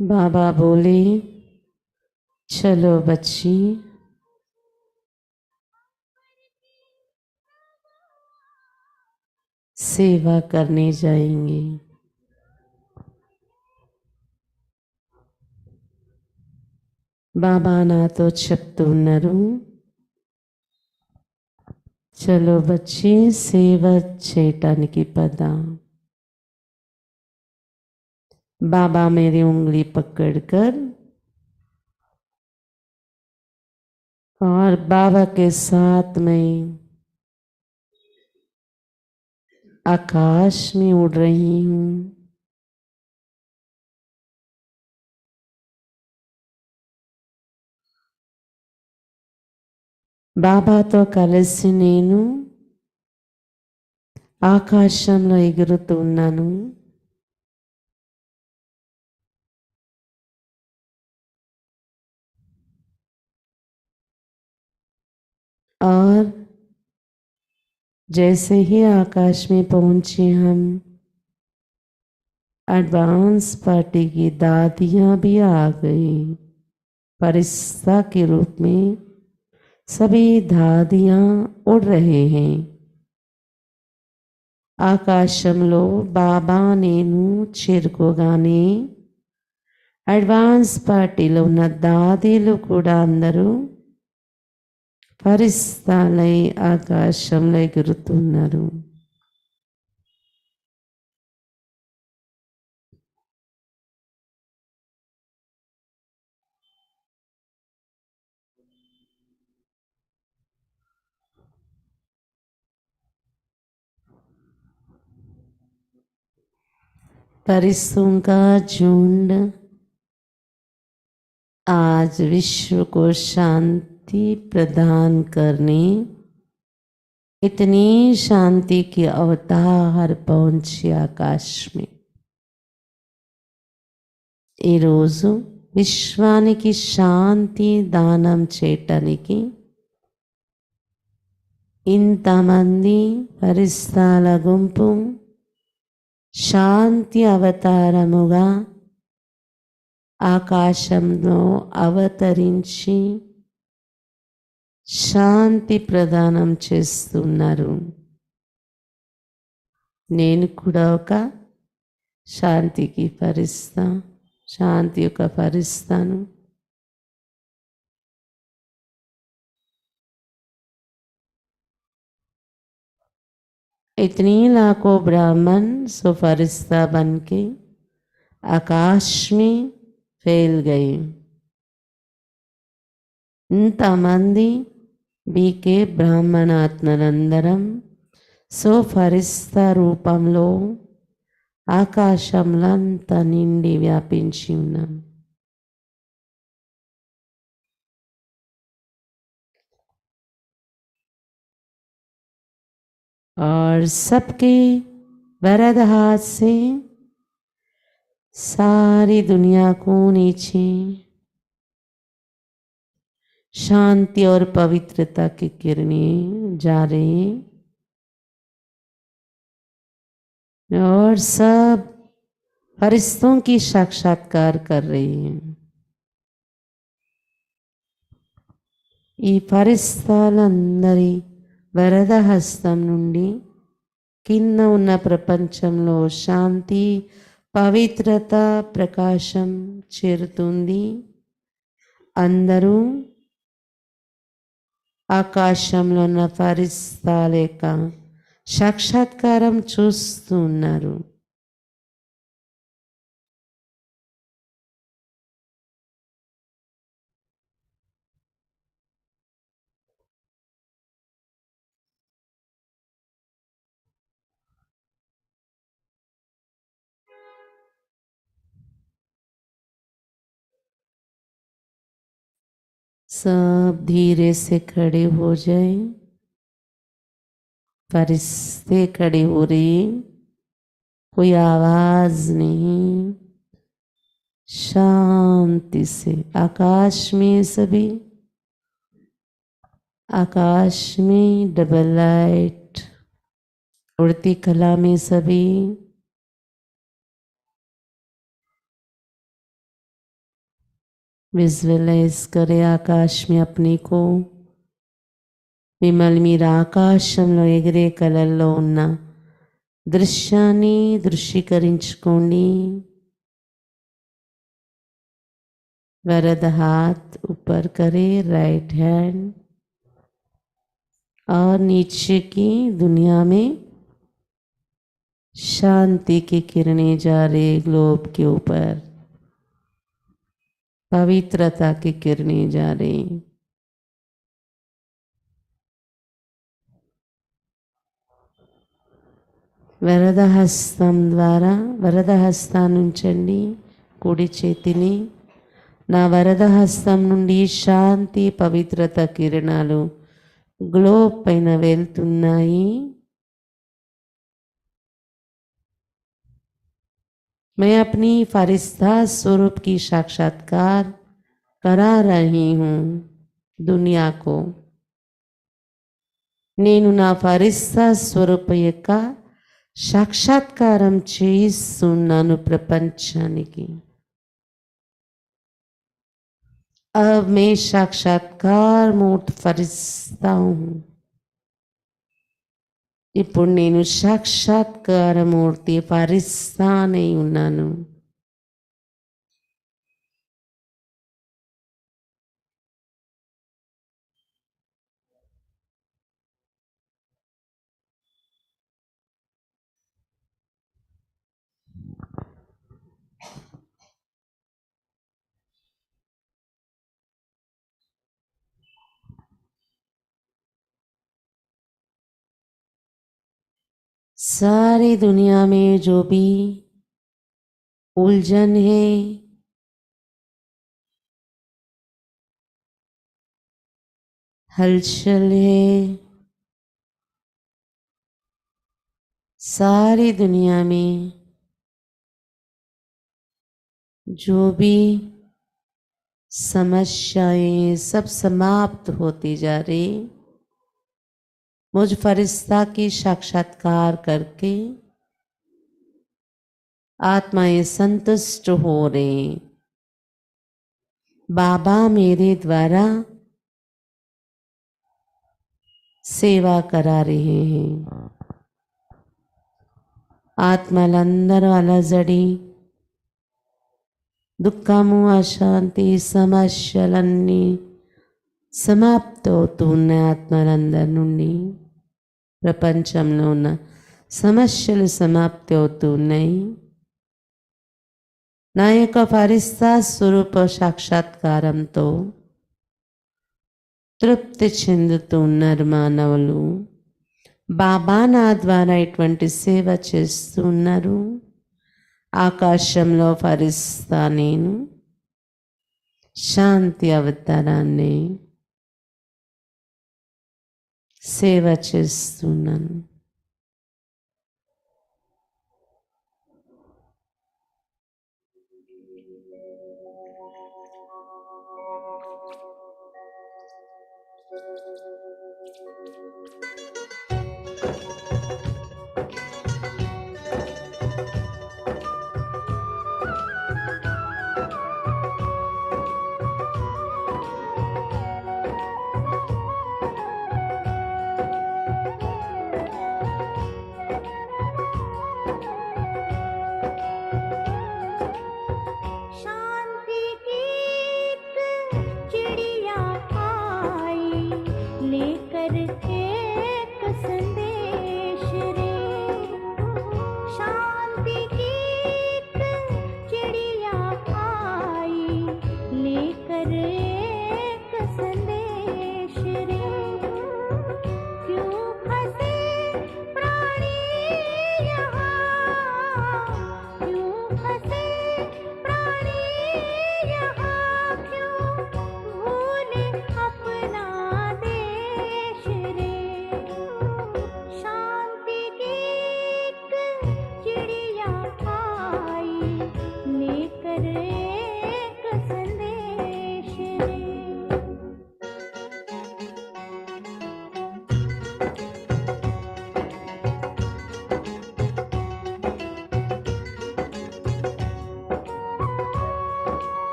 बाबा बोले चलो बच्ची सेवा करने जाएंगे. బాబా నాతో చెప్తున్నారు చలో బచ్చి సేవ చేయటానికి పద. बाबा मेरी उंगली पकड़कर और बाबा के साथ में आकाश में उड़ रही हूँ. బాబాతో కలిసి నేను ఆకాశంలో ఎగురుతున్నాను. और जैसे ही आकाश में पहुंचे हम एडवांस पार्टी की दादियां भी आ गई. फरिश्ता के रूप में सभी दादियां उड़ रहे हैं. ఆకాశంలో బాబా నేను చేరుకోగానే అడ్వాన్స్ పార్టీలో ఉన్న దాదీలు కూడా అందరూ ఫరిస్తాలై ఆకాశంలో ఎగురుతున్నారు. फरिश्तों का झुंड आज विश्व को शांति प्रदान करने इतनी शांति के अवतार पहुंचे आकाश में. ఈ రోజు విశ్వానికి శాంతి దానం చేయటానికి ఇంతమంది పరిస్థాల గుంపు శాంతి అవతారముగా ఆకాశంలో అవతరించి శాంతి ప్రదానం చేస్తున్నారు. నేను కూడా ఒక శాంతికి ఫరిస్తా, శాంతి యొక్క ఫరిస్తాను. इतनी लाखों ब्राह्मण सो फरिश्ता बन के आकाश में फैल गए. ఇంతమంది బీకే బ్రాహ్మణాత్మలందరం సో ఫరిస్తా రూపంలో ఆకాశంలో అంతా నిండి వ్యాపించి ఉన్నాం. और सबके वरद हाथ से सारी दुनिया को नीचे शांति और पवित्रता की किरणें जा रही हैं और सब फरिश्तों की साक्षात्कार कर रही हैं. ఈ ఫరిస్తాలందరి వరద హస్తం నుండి కింద ఉన్న ప్రపంచంలో శాంతి పవిత్రత ప్రకాశం చేరుతుంది. అందరూ ఆకాశంలో ఉన్న ఫరిస్తాల యొక్క సాక్షాత్కారం చూస్తూ ఉన్నారు. सब धीरे से खड़े हो जाए. फरिश्ते खड़े हो रहे, कोई आवाज नहीं, शांति से आकाश में सभी, आकाश में डबल लाइट उड़ती कला में सभी विजुअलाइज करे आकाश में अपने को. మిమ్మల్ని మీరు ఆకాశంలో ఎగిరే కలల్లో ఉన్న దృశ్యాన్ని దృశ్యీకరించుకోండి. वरद हाथ ऊपर करे, राइट हैंड, और नीचे की दुनिया में शांति की किरणें जा रही ग्लोब के ऊपर, पवित्रता की किरणें जा रही. వరద హస్తం ద్వారా వరద హస్తాన్ని ఉంచండి. కుడి చేతిని నా వరద హస్తం నుండి శాంతి పవిత్రత కిరణాలు గ్లోబ్ పైన వెళ్తున్నాయి. मैं अपनी फरिश्ता स्वरूप की साक्षात्कार करा रही हूँ दुनिया को. నేను నా ఫరిస్తా స్వరూప యొక్క సాక్షాత్కారం చేస్తున్నాను ప్రపంచానికి. अब मैं साक्षात्कार मूर्त फरिश्ता हूँ. ఇప్పుడు నేను సాక్షాత్కార మూర్తి ఫరిస్తానే ఉన్నాను. सारी दुनिया में जो भी उलझन है, हलचल है, सारी दुनिया में जो भी समस्याएं सब समाप्त होती जा रही. मुझ फरिश्ता की साक्षात्कार करके आत्माएं संतुष्ट हो रहे। बाबा मेरे द्वारा सेवा करा रहे हैं। ఆత్మలందరూ అలజడి దుఃఖము అశాంతి సమస్యలన్నీ సమాప్తవుతూ ఉన్న ఆత్మలందరి నుండి ప్రపంచంలో ఉన్న సమస్యలు సమాప్తి అవుతూ ఉన్నాయి. నా యొక్క ఫరిస్తా స్వరూప సాక్షాత్కారంతో తృప్తి చెందుతూ ఉన్నారు మానవులు. బాబా నా ద్వారా ఇటువంటి సేవ చేస్తూ ఉన్నారు. ఆకాశంలో ఫరిస్తా నేను శాంతి అవతారాన్ని సేవ చేస్తున్నాను.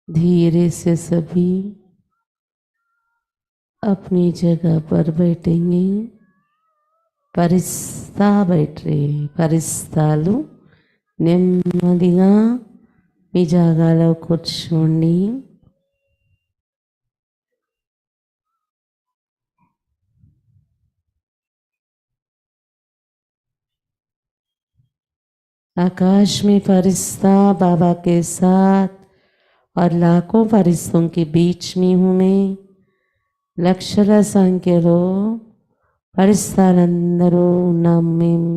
धीरे से सभी अपनी जगह पर बैठेंगे. పరిస్తా బయట్రే పరిస్తాలు నెమ్మదిగా మీ జాగాలో కూర్చోండి. आकाश में फरिश्ता बाबा के साथ और लाखों फरिश्तों के बीच में हूँ मैं. లక్షల సంఖ్యలో ఫరిస్తాలందరూ ఉన్నాం మేము.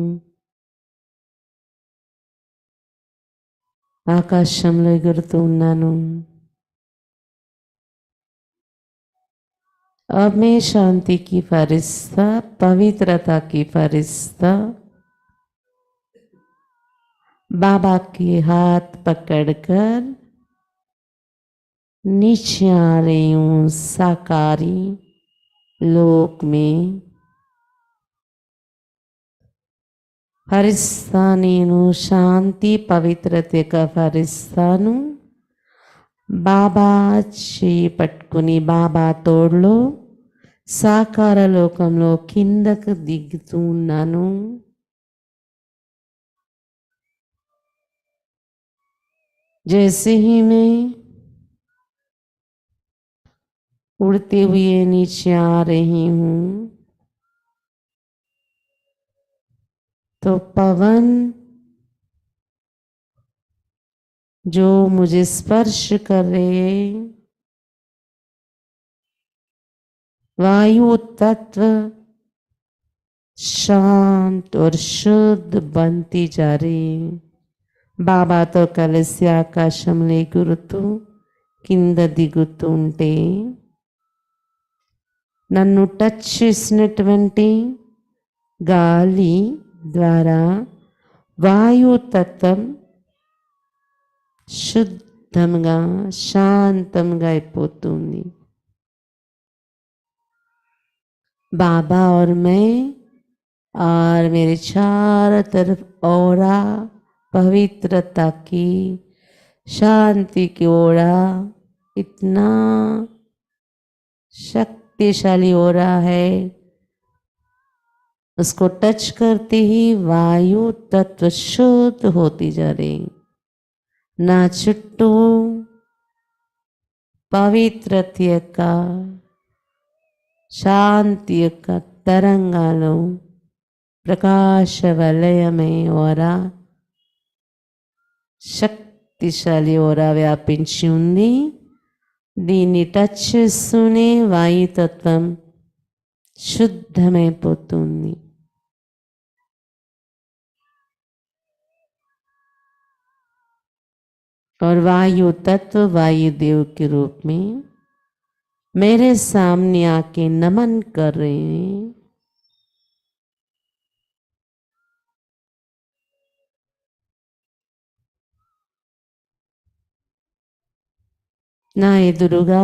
ఆకాశంలో ఎగురుతూ ఉన్నాను. अब मैं शांति की फरिश्ता, पवित्रता की फरिश्ता बाबा के हाथ पकड़कर नीचे आ रही हूँ साकारी लोक में. ఫరిస్తా నేను శాంతి పవిత్రత ఫరిస్తాను. బాబా చేయి పట్టుకుని బాబా తోడులో సాకార లోకంలో కిందకు దిగుతూ ఉన్నాను. जैसे ही मैं उड़ते हुए नीचे आ रही हूँ, तो पवन जो मुझे स्पर्श कर रहे हैं, वायु तत्व शांत और शुद्ध बनती जा रही है. బాబాతో కలిసి ఆకాశంలో ఎగురుతూ కింద దిగుతూ ఉంటే నన్ను టచ్ చేసినటువంటి గాలి ద్వారా వాయుతత్వం శుద్ధంగా శాంతంగా అయిపోతుంది. बाबा और मैं और मेरे चारों तरफ औरा पवित्रता की शांति की ओरा इतना शक्तिशाली हो रहा है. उसको टच करते ही वायु तत्व शुद्ध होती जा रही. ना చుట్టూ పవిత్రత యొక్క శాంతి యొక్క తరంగాలు ప్రకాశ వలయమే ఓరా శక్తిశాలి ఓరా వ్యాపించి ఉంది. దీన్ని టచ్ చేస్తూనే వాయుతత్వం శుద్ధమైపోతుంది. और वायु तत्व वायुदेव के रूप में मेरे सामने आके नमन कर रहे हैं. నా ఎదురుగా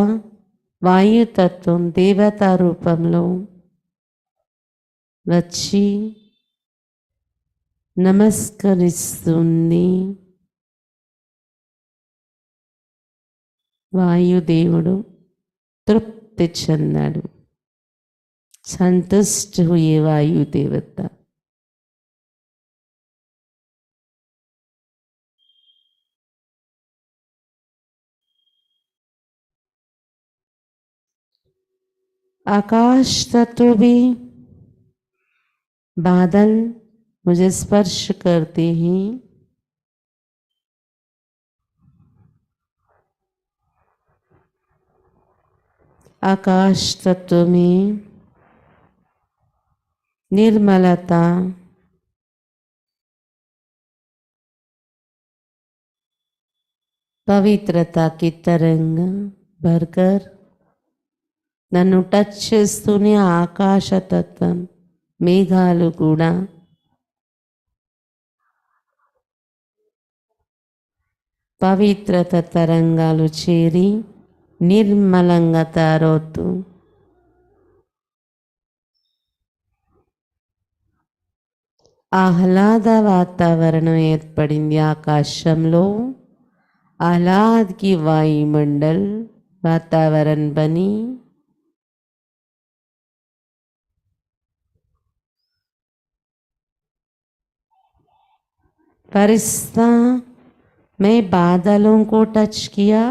వాయుతత్వం దేవతా రూపంలో వచ్చి నమస్కరిస్తుంది. వాయుదేవుడు तृप्ति చెందాడు. संतुष्ट हुए वायु देवता. आकाश तत्व भी बादल मुझे स्पर्श करते हैं. आकाश तत्व में निर्मलता पवित्रता की तरंग भरकर నన్ను టచ్ చేస్తూనే ఆకాశతత్వం మేఘాలు కూడా పవిత్రత తరంగాలు చేరి నిర్మలంగా తయారవుతూ ఆహ్లాద వాతావరణం ఏర్పడింది. ఆకాశంలో आह्लाद की वायुमंडल वातावरण बनी. फरिश्ता मैं बादलों को टच किया.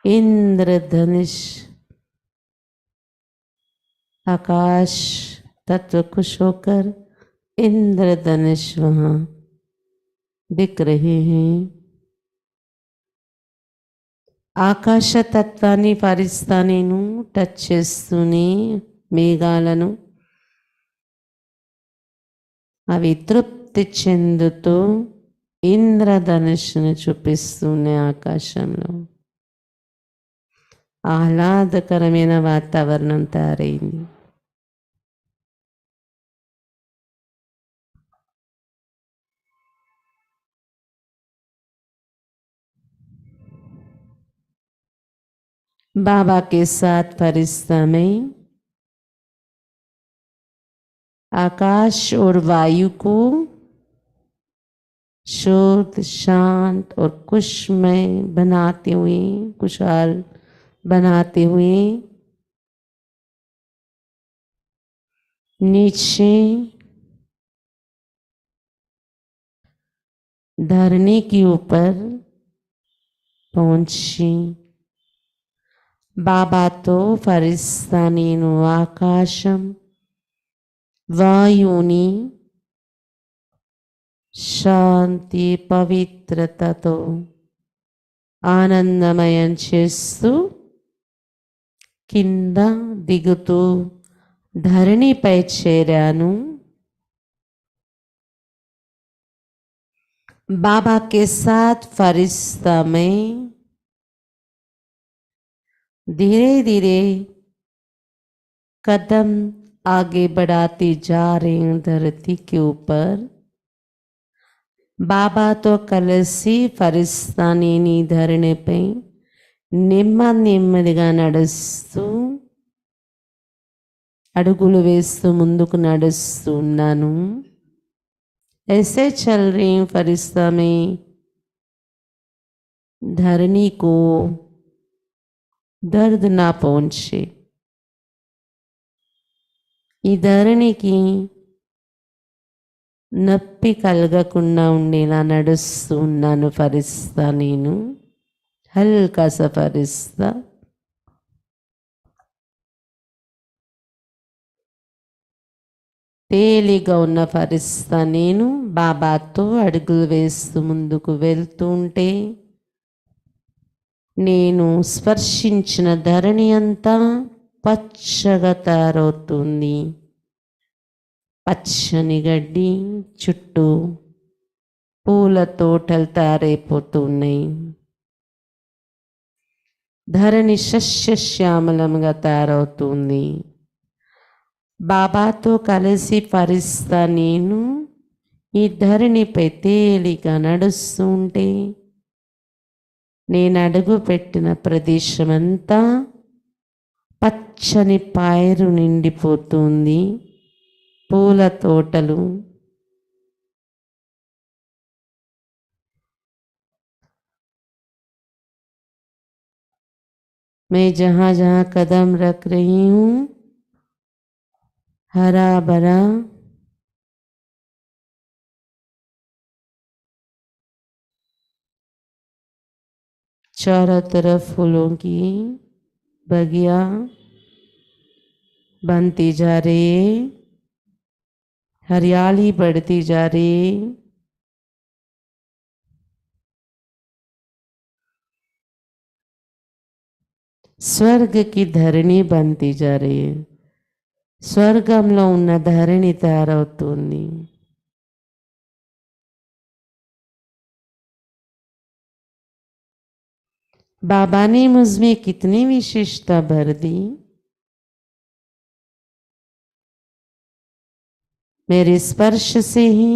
इंद्रधनुष आकाश तत्व खुश होकर इंद्रधनुष वहां दिख रहे हैं. ఆకాశ తత్వాన్ని ఫరిస్తా నేను టచ్ చేస్తూనే మేఘాలను అవి తృప్తి చెందుతూ ఇంద్రధనుష్ను చూపిస్తూనే ఆకాశంలో ఆహ్లాదకరమైన వాతావరణం తయారైంది. बाबा के साथ फरिश्ता में आकाश और वायु को शुद्ध शांत और खुशमय बनाते हुए खुशहाल बनाते हुए नीचे धरने के ऊपर पहुंची. బాబాతో ఫరిస్తా నేను ఆకాశం వాయువుని శాంతి పవిత్రతతో ఆనందమయం చేస్తూ కింద దిగుతూ ధరణిపై చేరాను. बाबा के साथ फरिश्ता में धीरे धीरे कदम आगे बढ़ाती जा रही हूँ धरती के ऊपर. బాబాతో కలిసి ఫరిస్తా నేను ఈ ధరణిపై నెమ్మదిగా నడుస్తూ అడుగులు వేస్తూ ముందుకు నడుస్తూ ఉన్నాను. ऐसे चल रही हूँ फरिश्ता में धरनी को दर्द ना पहुंचे. ఈ ధరణికి నొప్పి కలగకుండా ఉండేలా నడుస్తూ ఉన్నాను ఫరిస్తా నేను. హల్కా సా ఫరిస్తా. తేలిగా ఉన్న ఫరిస్తా నేను బాబాతో అడుగులు వేస్తూ ముందుకు వెళ్తూ ఉంటే నేను స్పర్శించిన ధరణి అంతా పచ్చగా తయారవుతుంది. పచ్చని గడ్డి చుట్టూ పూల తోటలు తయారైపోతున్నాయి. ధరణి సస్యశ్యామలంగా తయారవుతుంది. బాబాతో కలిసి ఫరిస్తా నేను ఈ ధరణిపై తేలిగా నడుస్తూ ఉంటే నేను అడుగు పెట్టిన ప్రదేశమంతా పచ్చని పైరు నిండిపోతుంది. పూల తోటలు, मैं जहाँ जहाँ कदम रख रही हूँ हरा भरा चारों तरफ फूलों की बगिया बनती जा रही है. हरियाली बढ़ती जा रही है. స్వర్గ की धरणी बनती जा रही है. స్వర్గంలో ఉన్న ధరణి తయారవుతుంది. बाबा ने मुझ में कितनी विशेषता भर दी. मेरे स्पर्श से ही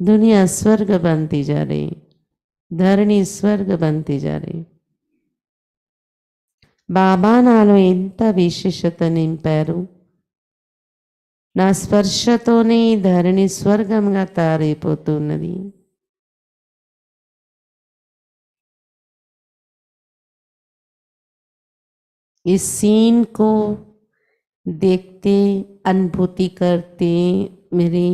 दुनिया स्वर्ग बनती जा रही, धरणी स्वर्ग बनती जा रही. బాబా నాలో ఎంత విశేషత నింపారు. నా స్పర్శతోనే ధరణి స్వర్గంగా తయారైపోతున్నది. इस सीन को देखते अनुभूति करते मेरे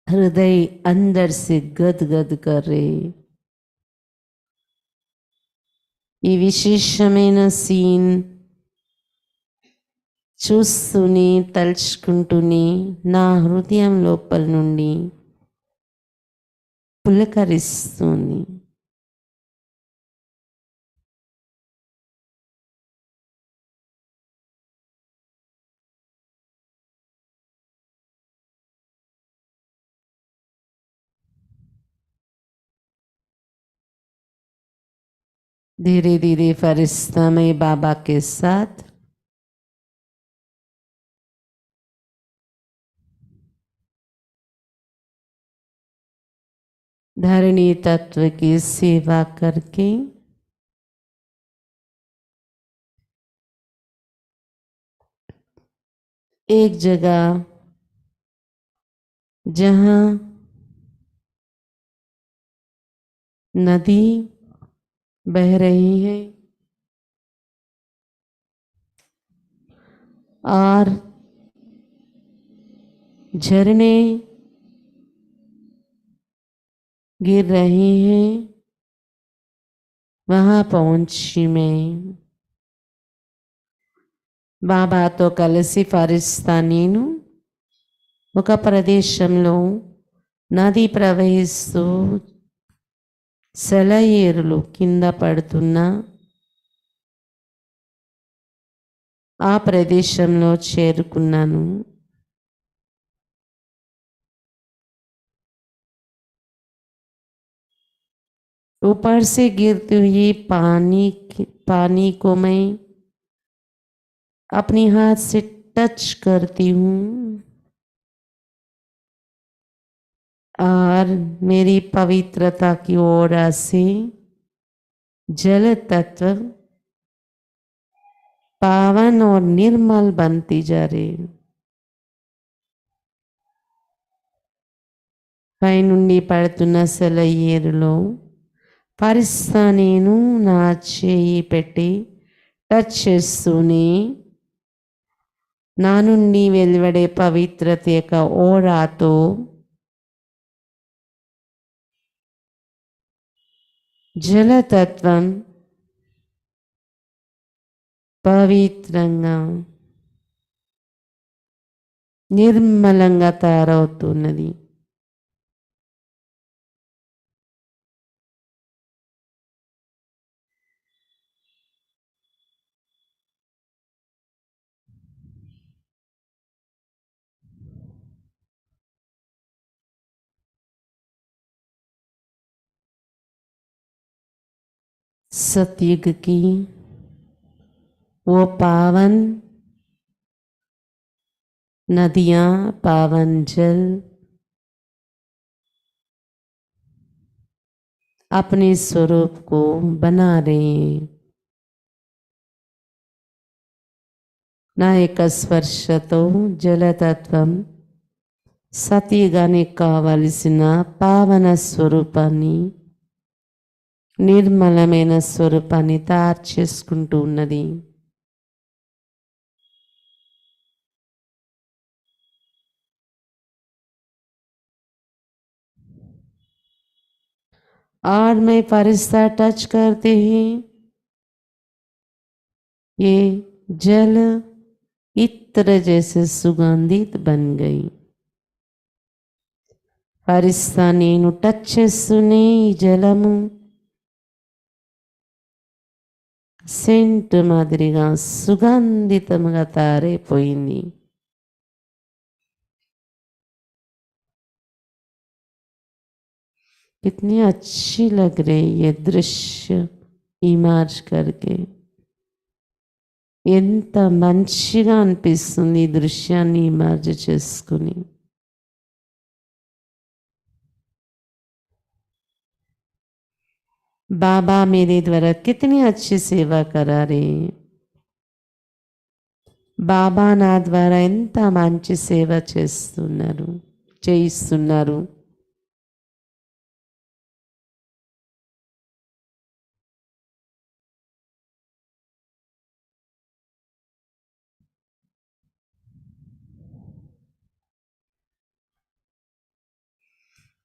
हृदय अंदर से गदगद कर रहे. ఈ విశేషమైన సీన్ చూస్తూనే తలుచుకుంటూనే నా హృదయం లోపల నుండి పులకరిస్తుంది. धीरे धीरे फरिश्ता में बाबा के साथ धरणी तत्व की सेवा करके एक जगह जहाँ नदी बह रही है और झरने गिर रहे हैं, वहाँ पहुंची मैं బాబాతో కలిసి ఫరిస్తా నేను ఒక ప్రదేశంలో నది ప్రవహిస్తూ సెలయేరులు కింద పడుతున్నా ఆ ప్రదేశంలో చేరుకున్నాను. ऊपर से गिरती हुई पानी को मैं अपनी हाथ से टच करती हूँ और मेरी पवित्रता की ओर से जल तत्व पावन और निर्मल बनती जा रही. పై నుండి పడుతున్న సెలయేరులో ఫరిస్తా నేను నా చేయి పెట్టి టచ్ చేస్తూనే నా నుండి వెలువడే పవిత్రత యొక్క ఓరాతో జలతత్వం పవిత్రంగా నిర్మలంగా తయారవుతున్నది. सतयुग की वो पावन नदियाँ, पावन जल अपने स्वरूप को बना रहे हैं. నా యొక్క స్పర్శతో జలతత్వం సతీగానికి కావలసిన పావన స్వరూపాన్ని, నిర్మలమైన స్వరూపాన్ని తయారు చేసుకుంటూ ఉన్నది. और मैं फरिश्ता टच करते हैं ये जल इत्र जैसे सुगंधित बन गई. ఫరిస్తా నేను టచ్ చేస్తూనే ఈ జలము సెంట్ మాదిరిగా సుగంధితముగా తయారైపోయింది. कितनी अच्छी लग रही ये दृश्य इमेज करके. ఎంత మంచిగా అనిపిస్తుంది ఈ దృశ్యాన్ని ఇమేజ్ చేసుకుని. बाबा मेरे द्वारा कितनी अच्छी सेवा करा रहे हैं. బాబా నా ద్వారా ఎంత మంచి సేవ చేయిస్తున్నారు.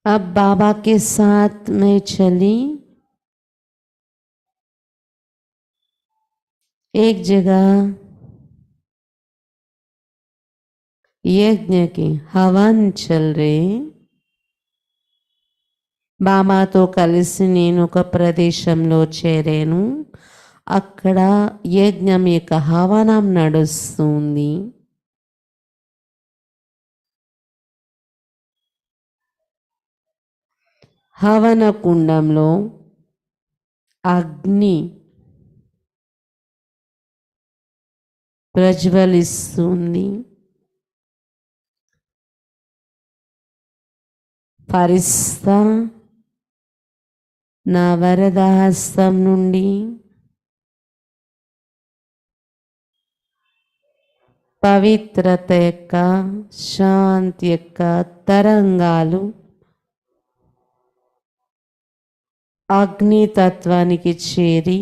अब बाबा के साथ मैं चली. एक जगह यज्ञ की हवन चल रहे. బాబాతో కలిసి నేను ఒక ప్రదేశంలో చేరాను. అక్కడ యజ్ఞం యొక్క హవనం నడుస్తుంది. హవన కుండంలో అగ్ని ప్రజ్వలిస్తుంది. ఫరిస్తా నా వరదహస్తం నుండి పవిత్రత యొక్క, శాంతి యొక్క తరంగాలు అగ్నితత్వానికి చేరి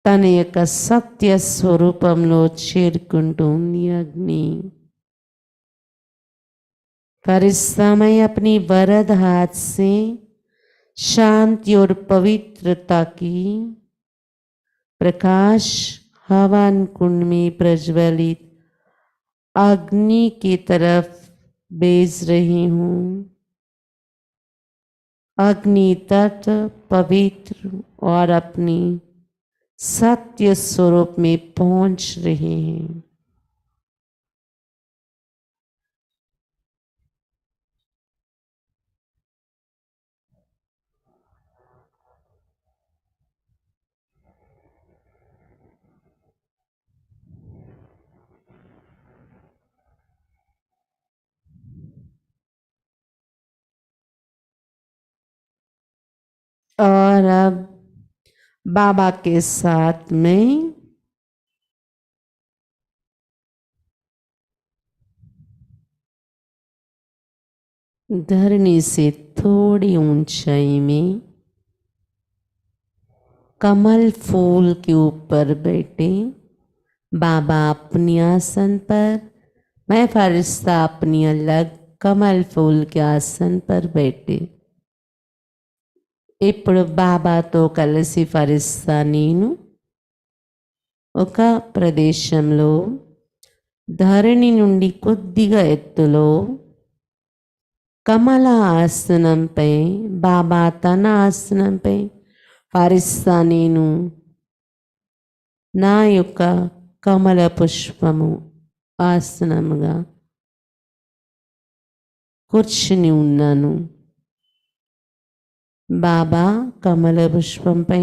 తన యొక్క సత్య స్వరూపంలో చేరుకుంటుంది. అగ్ని पर इस समय अपनी वरद हाथ से शांति और पवित्रता की प्रकाश हवन कुंड में प्रज्वलित अग्नि की तरफ भेज रही हूँ। अग्नि तत्व पवित्र और अपनी सत्य स्वरूप में पहुंच रहे हैं। और अब बाबा के साथ में धरनी से थोड़ी ऊंचाई में कमल फूल के ऊपर बैठे बाबा अपने आसन पर, मैं फरिश्ता अपनी अलग कमल फूल के आसन पर बैठे। ఇప్పుడు బాబాతో కలిసి ఫరిస్తా నేను ఒక ప్రదేశంలో ధరణి నుండి కొద్దిగా ఎత్తులో కమల ఆసనంపై బాబా తన ఆసనంపై ఫరిస్తా నేను నా యొక్క కమల పుష్పము ఆసనముగా కూర్చుని ఉన్నాను। బాబా కమల పుష్పంపై,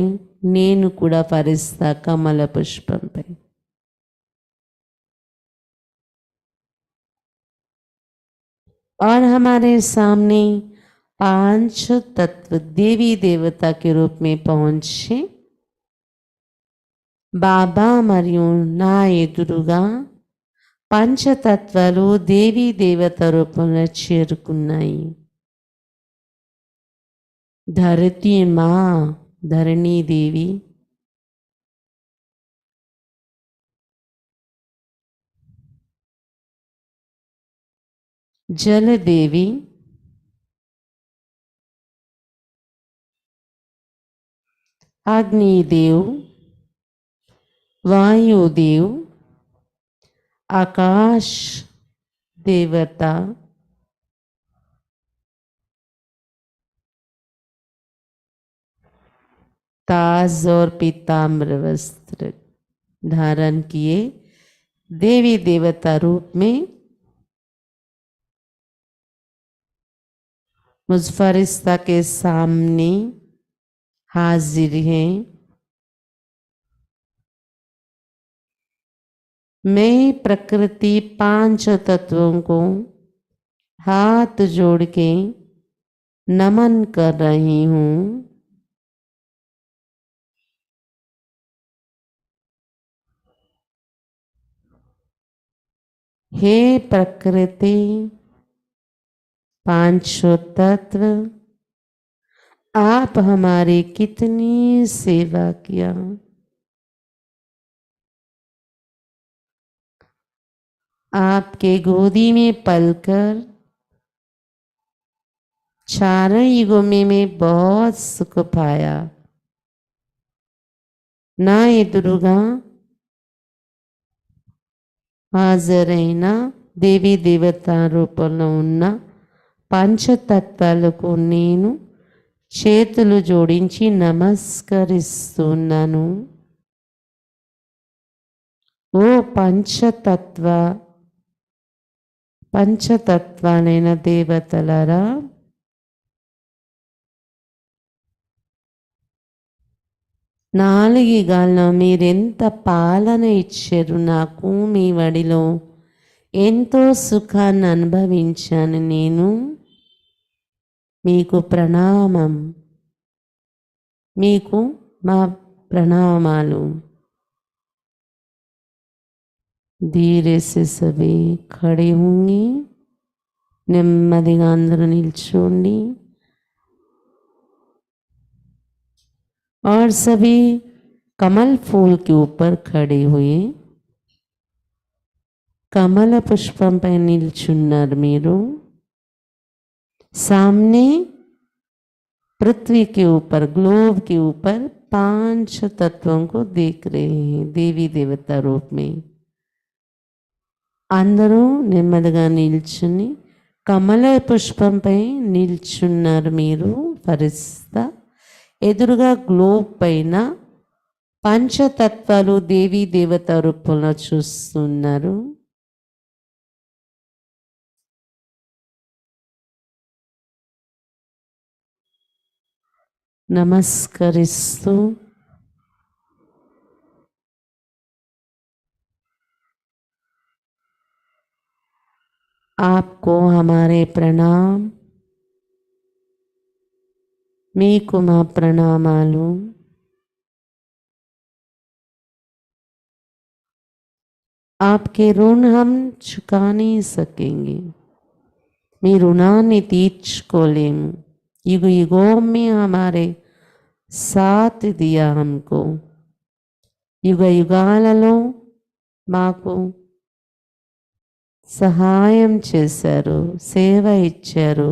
నేను కూడా ఫరిస్తా కమల పుష్పంపై। और हमारे सामने 5 तत्व देवी देवता के रूप में पहुंचे బాబా మరియు నా ఎదురుగా పంచతత్వాలు దేవీ దేవత రూపంలో చేరుకున్నాయి। धरती माँ धरणी देवी, जल देवी, अग्निदेव, वायुदेव, आकाश देवता, ताज और पीताम्बर वस्त्र धारण किए देवी देवता रूप में मुझ फरिश्ता के सामने हाजिर हैं। मैं प्रकृति 5 तत्वों को हाथ जोड़ के नमन कर रही हूँ। हे प्रकृति, 5 तत्व, आप हमारी कितनी सेवा किया। आपके गोदी में पलकर 4 युगों में मैं बहुत सुख पाया। ना ఎదురుగా హాజరైన దేవీ దేవత రూపంలో ఉన్న పంచతత్వాలకు నేను చేతులు జోడించి నమస్కరిస్తున్నాను। ఓ పంచతత్వాలైన దేవతలారా, నాలుగిగాల్లో మీరెంత పాలన ఇచ్చారు। నాకు మీ వడిలో ఎంతో సుఖాన్ని అనుభవించాను నేను। మీకు ప్రణామం, మీకు మా ప్రణామాలు। धीरे से सभी खड़े होंगे, నెమ్మదిగా అందరూ నిల్చోండి। और सभी कमल फूल के ऊपर खड़े हुए कमल पुष्पम पै निल्చున్నారు మీరు। सामने पृथ्वी के ऊपर, ग्लोब के ऊपर 5 तत्वों को देख रहे हैं देवी देवता रूप में। అందరూ నెమ్మదిగా నిల్చుని కమల పుష్పంపై నిల్చున్నారు. మీరు ఫరిస్తా ఎదురుగా గ్లోబ్ పైన పంచతత్వాలు దేవీ దేవత రూపంలో చూస్తున్నారు. నమస్కరిస్తూ आपको हमारे प्रणाम, మీకు మా ప్రణామాలు. आपके ऋण हम चुका नहीं सकेंगे, మీ రుణాన్ని తీర్చుకోలేము. युग युगों में हमारे साथ दिया हमको, युग युगाలలో మాకు సహాయం చేశారు, సేవ ఇచ్చారు.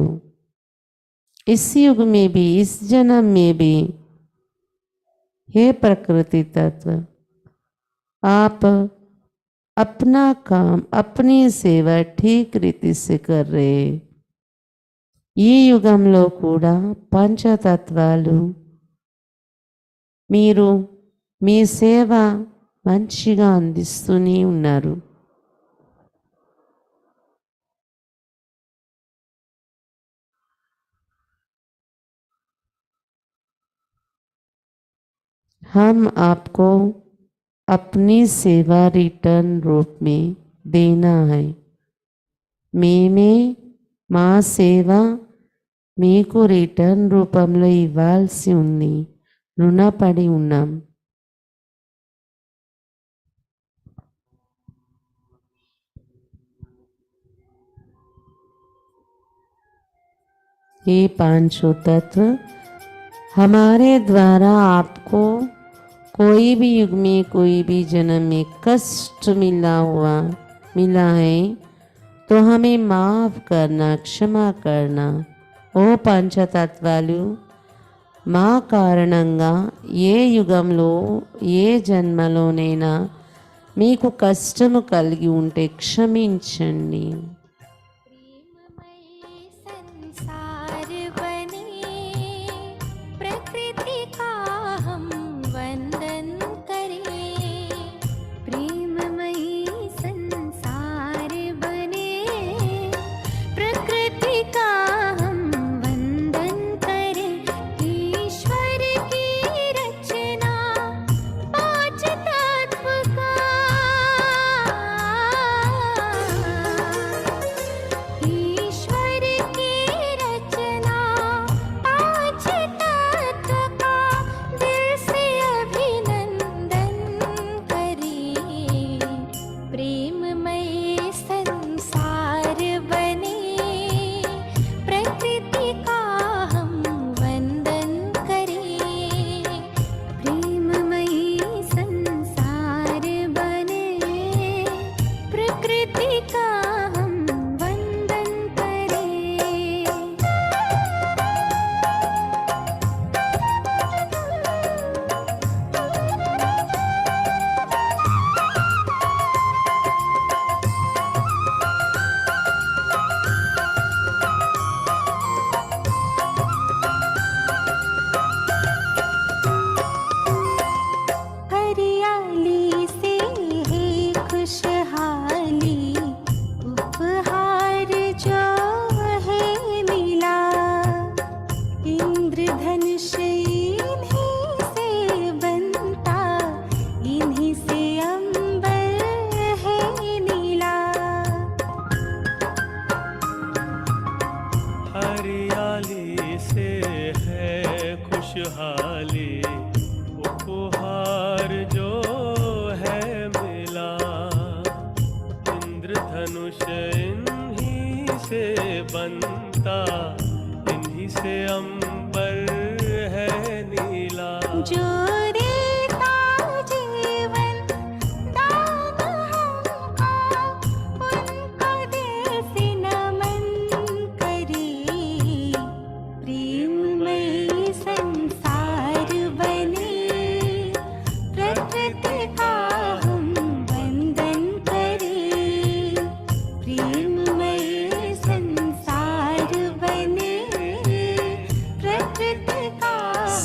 इस युग में भी, इस जन्म में भी हे प्रकृति तत्व, आप अपना काम, अपनी सेवा ठीक रीति से कर रहे. ఈ యుగంలో కూడా పంచతత్వాలు మీరు మీ సేవ మంచిగా అందిస్తూనే ఉన్నారు. हम आपको अपनी सेवा रिटर्न रूप में देना है. మేమే మా సేవ మీకు రిటర్న్ రూపంలో ఇవ్వాల్సి ఉంది. రుణపడి ఉన్నాం. ये पांचों तत्व हमारे द्वारा आपको कोई भी युग में, कोई भी जन्म में कष्ट मिला है तो हमें माफ करना, क्षमा करना. ఓ పంచతత్వాలు, మా కారణంగా ఏ యుగంలో, ఏ జన్మలోనైనా మీకు కష్టము కలిగి ఉంటే క్షమించండి.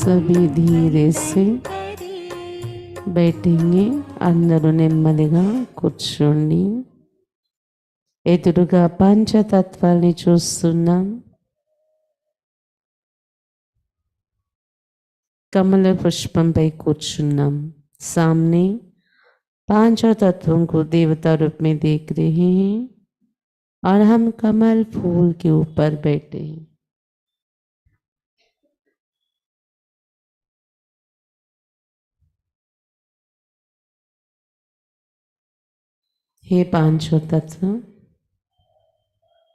सभी धीरे से बैठेंगे అందరూ నెమ్మదిగా కూర్చోండి ఎదురుగా పంచతత్వాల్ని చూస్తున్నాం कमल पुष्पम पे కూర్చున్నాం सामने पांचों तत्वों को देवता रूप में देख रहे हैं और हम कमल फूल के ऊपर बैठे हैं हे पांचों तत्व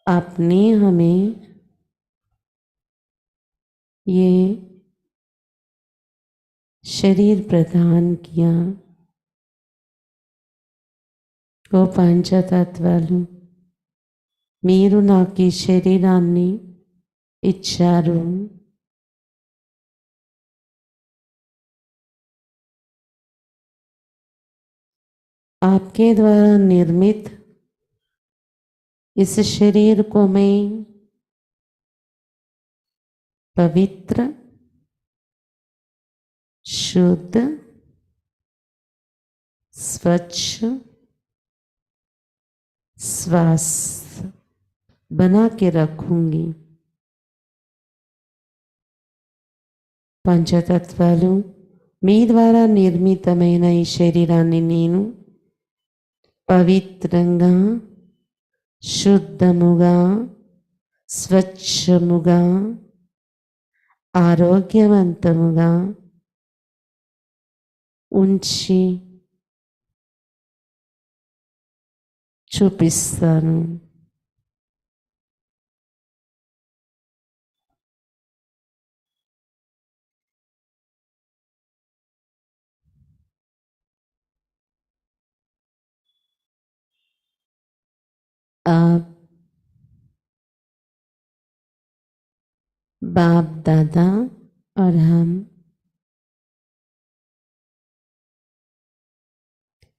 आपने हमें ये शरीर प्रदान किया ఓ పంచతత్వాలు మీరు నాకు ఈ శరీరాన్ని ఇచ్చారు आपके द्वारा निर्मित इस शरीर को मैं पवित्र शुद्ध स्वच्छ स्वास्थ्य बना के रखूंगी పంచతత్వాలు మీ ద్వారా నిర్మితమైన ఈ శరీరాన్ని నేను పవిత్రంగా శుద్ధముగా స్వచ్ఛముగా ఆరోగ్యవంతముగా ఉంచి చూపిస్తాను आप बाप दादा और हम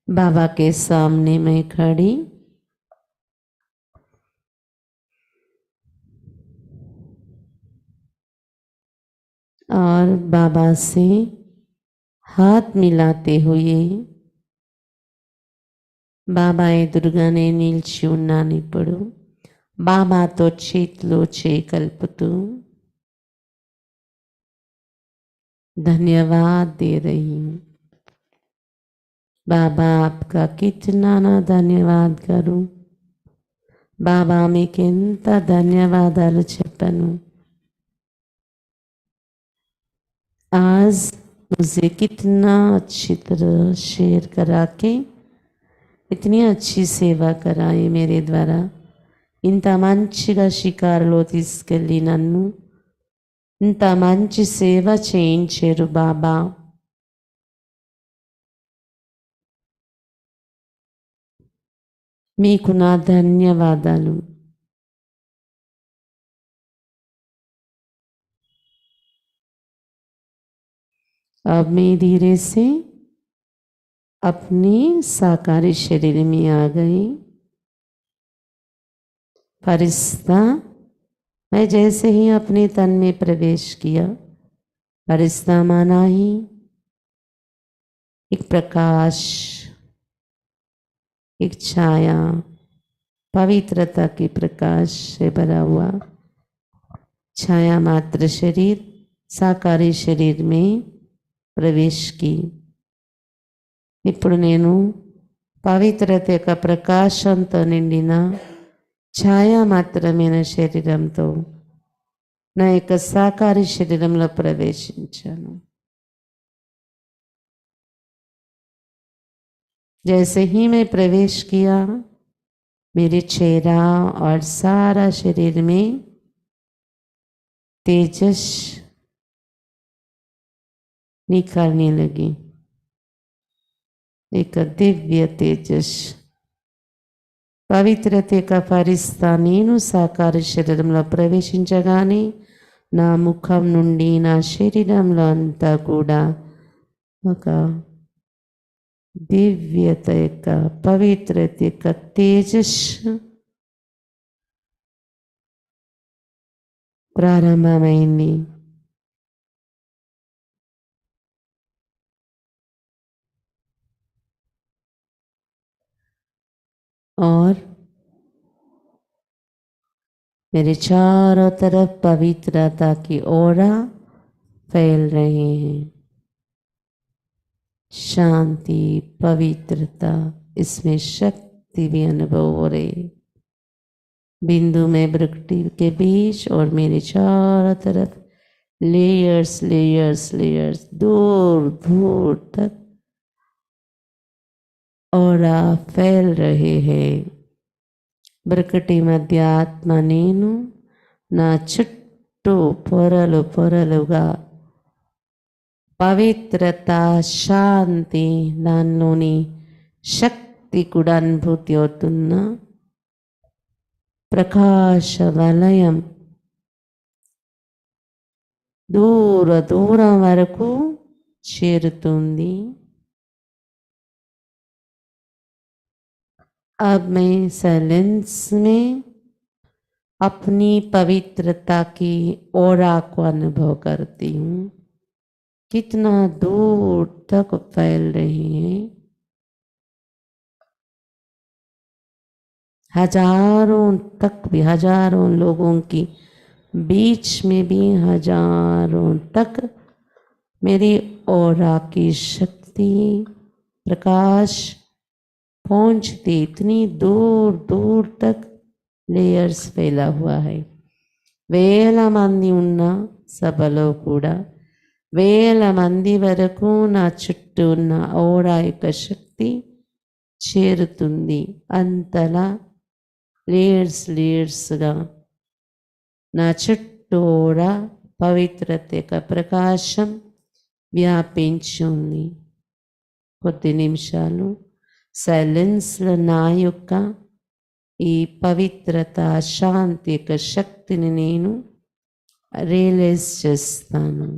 बाबा के सामने मैं खड़ी और बाबा से हाथ मिलाते हुए బాబా ఎదురుగానే నిలిచి ఉన్నాను ఇప్పుడు బాబాతో చేతిలో కలుపుతూ धन्यवाद दे रही हूँ बाबा आपका कितना ना धन्यवाद करूँ बाबा మీకు ఎంత ధన్యవాదాలు చెప్పను आज मुझे कितना अच्छी तरह शेयर करा के इतनी अच्छी सेवा कराई मेरे द्वारा इंत మంచిగా షికారులో తీసుకెళ్ళి నన్ను ఇంత మంచి సేవ చేయించారు బాబా మీకు నా ధన్యవాదాలు अब मैं धीरे से अपने साकारी शरीर में आ गई फरिश्ता मैं जैसे ही अपने तन में प्रवेश किया फरिश्ता माना ही एक प्रकाश एक छाया पवित्रता के प्रकाश से भरा हुआ छाया मात्र शरीर साकारी शरीर में प्रवेश की ఇప్పుడు నేను పవిత్రత యొక్క ప్రకాశంతో నిండిన ఛాయా మాత్రమైన శరీరంతో నా యొక్క సాకారి శరీరంలో ప్రవేశించాను जैसे ही मैं प्रवेश किया मेरे चेहरा और सारा शरीर में तेजस निकलने लगी एक दिव्य तेजस పవిత్రత యొక్క ఫరిస్తా నేను సాకార శరీరంలో ప్రవేశించగానే నా ముఖం నుండి నా శరీరంలో అంతా కూడా ఒక దివ్యత యొక్క పవిత్రత యొక్క తేజస్ ప్రారంభమైంది और मेरे चारों तरफ पवित्रता की ओरा फैल रहे हैं। शांति, पवित्रता, इसमें शक्ति भी अनुभव हो रही है। बिंदु में प्रकृति के बीच और मेरे चारों तरफ लेयर्स लेयर्स लेयर्स दूर दूर तक ओरा फैल रहे हैं। బ్రకటి మధ్య ఆత్మ నేను నా చుట్టూ పొరలు పొరలుగా పవిత్రత, శాంతి, దానిలోని శక్తి కూడా అనుభూతి అవుతున్న ప్రకాశ వలయం దూర దూరం వరకు చేరుతుంది। अब मैं साइलेंस में अपनी पवित्रता की ओरा को अनुभव करती हूँ। कितना दूर तक फैल रही है। हजारों तक भी, हजारों लोगों की बीच में भी हजारों तक मेरी ओरा की शक्ति, प्रकाश पहुंचती। इतनी दूर दूर तक लेयर्स फैला हुआ है। వేల మంది ఉన్న సభలో కూడా వేల మంది వరకు నా చుట్టూ ఉన్న ఓరా యొక్క శక్తి చేరుతుంది। అంతలా లేయర్స్ లేయర్స్గా నా చుట్టూ ఓరా పవిత్రత యొక్క ప్రకాశం వ్యాపించి ఉంది। కొద్ది నిమిషాలు సైలెన్స్లో నా యొక్క ఈ పవిత్రత, శాంతి యొక్క శక్తిని నేను రియలైజ్ చేస్తాను।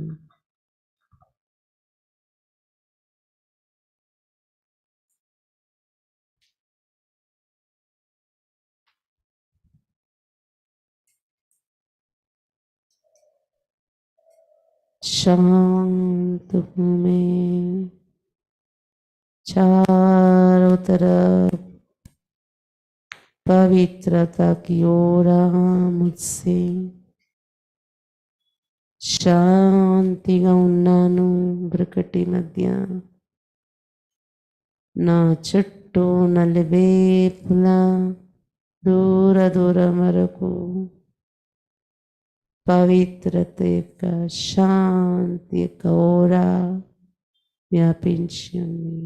शांत हूँ मैं, चारों तरफ पवित्रता की ओरा मुझसे శాంతిగా ఉన్నాను। బ్రకటి మధ్య నా చుట్టూ నలువైపులా దూర దూరం వరకు పవిత్రత యొక్క, శాంతి యొక్క ఓరా వ్యాపించి ఉంది।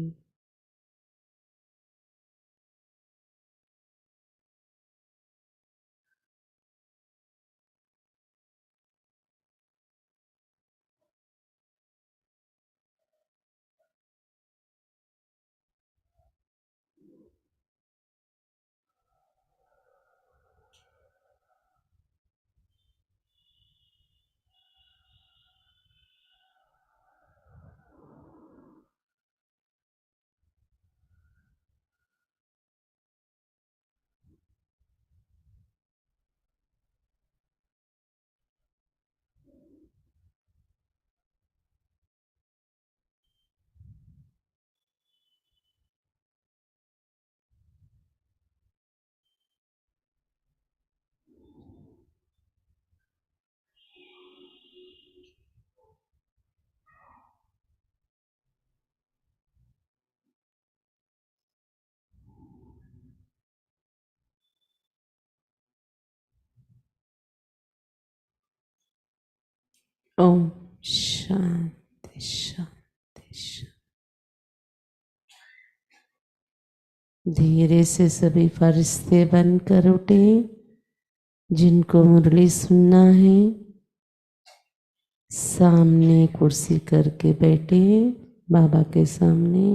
ओम शांति शांति शांति। धीरे से सभी फरिश्ते बनकर उठे। जिनको मुरली सुनना है सामने कुर्सी करके बैठे बाबा के सामने,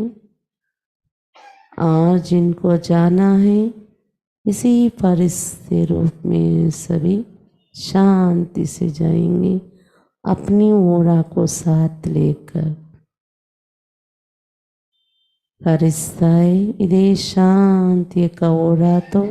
और जिनको जाना है इसी फरिश्ते रूप में सभी शांति से जाएंगे, अपनी ओरा को साथ लेकर। फरिश्ताए इदे शांति का ओरा तो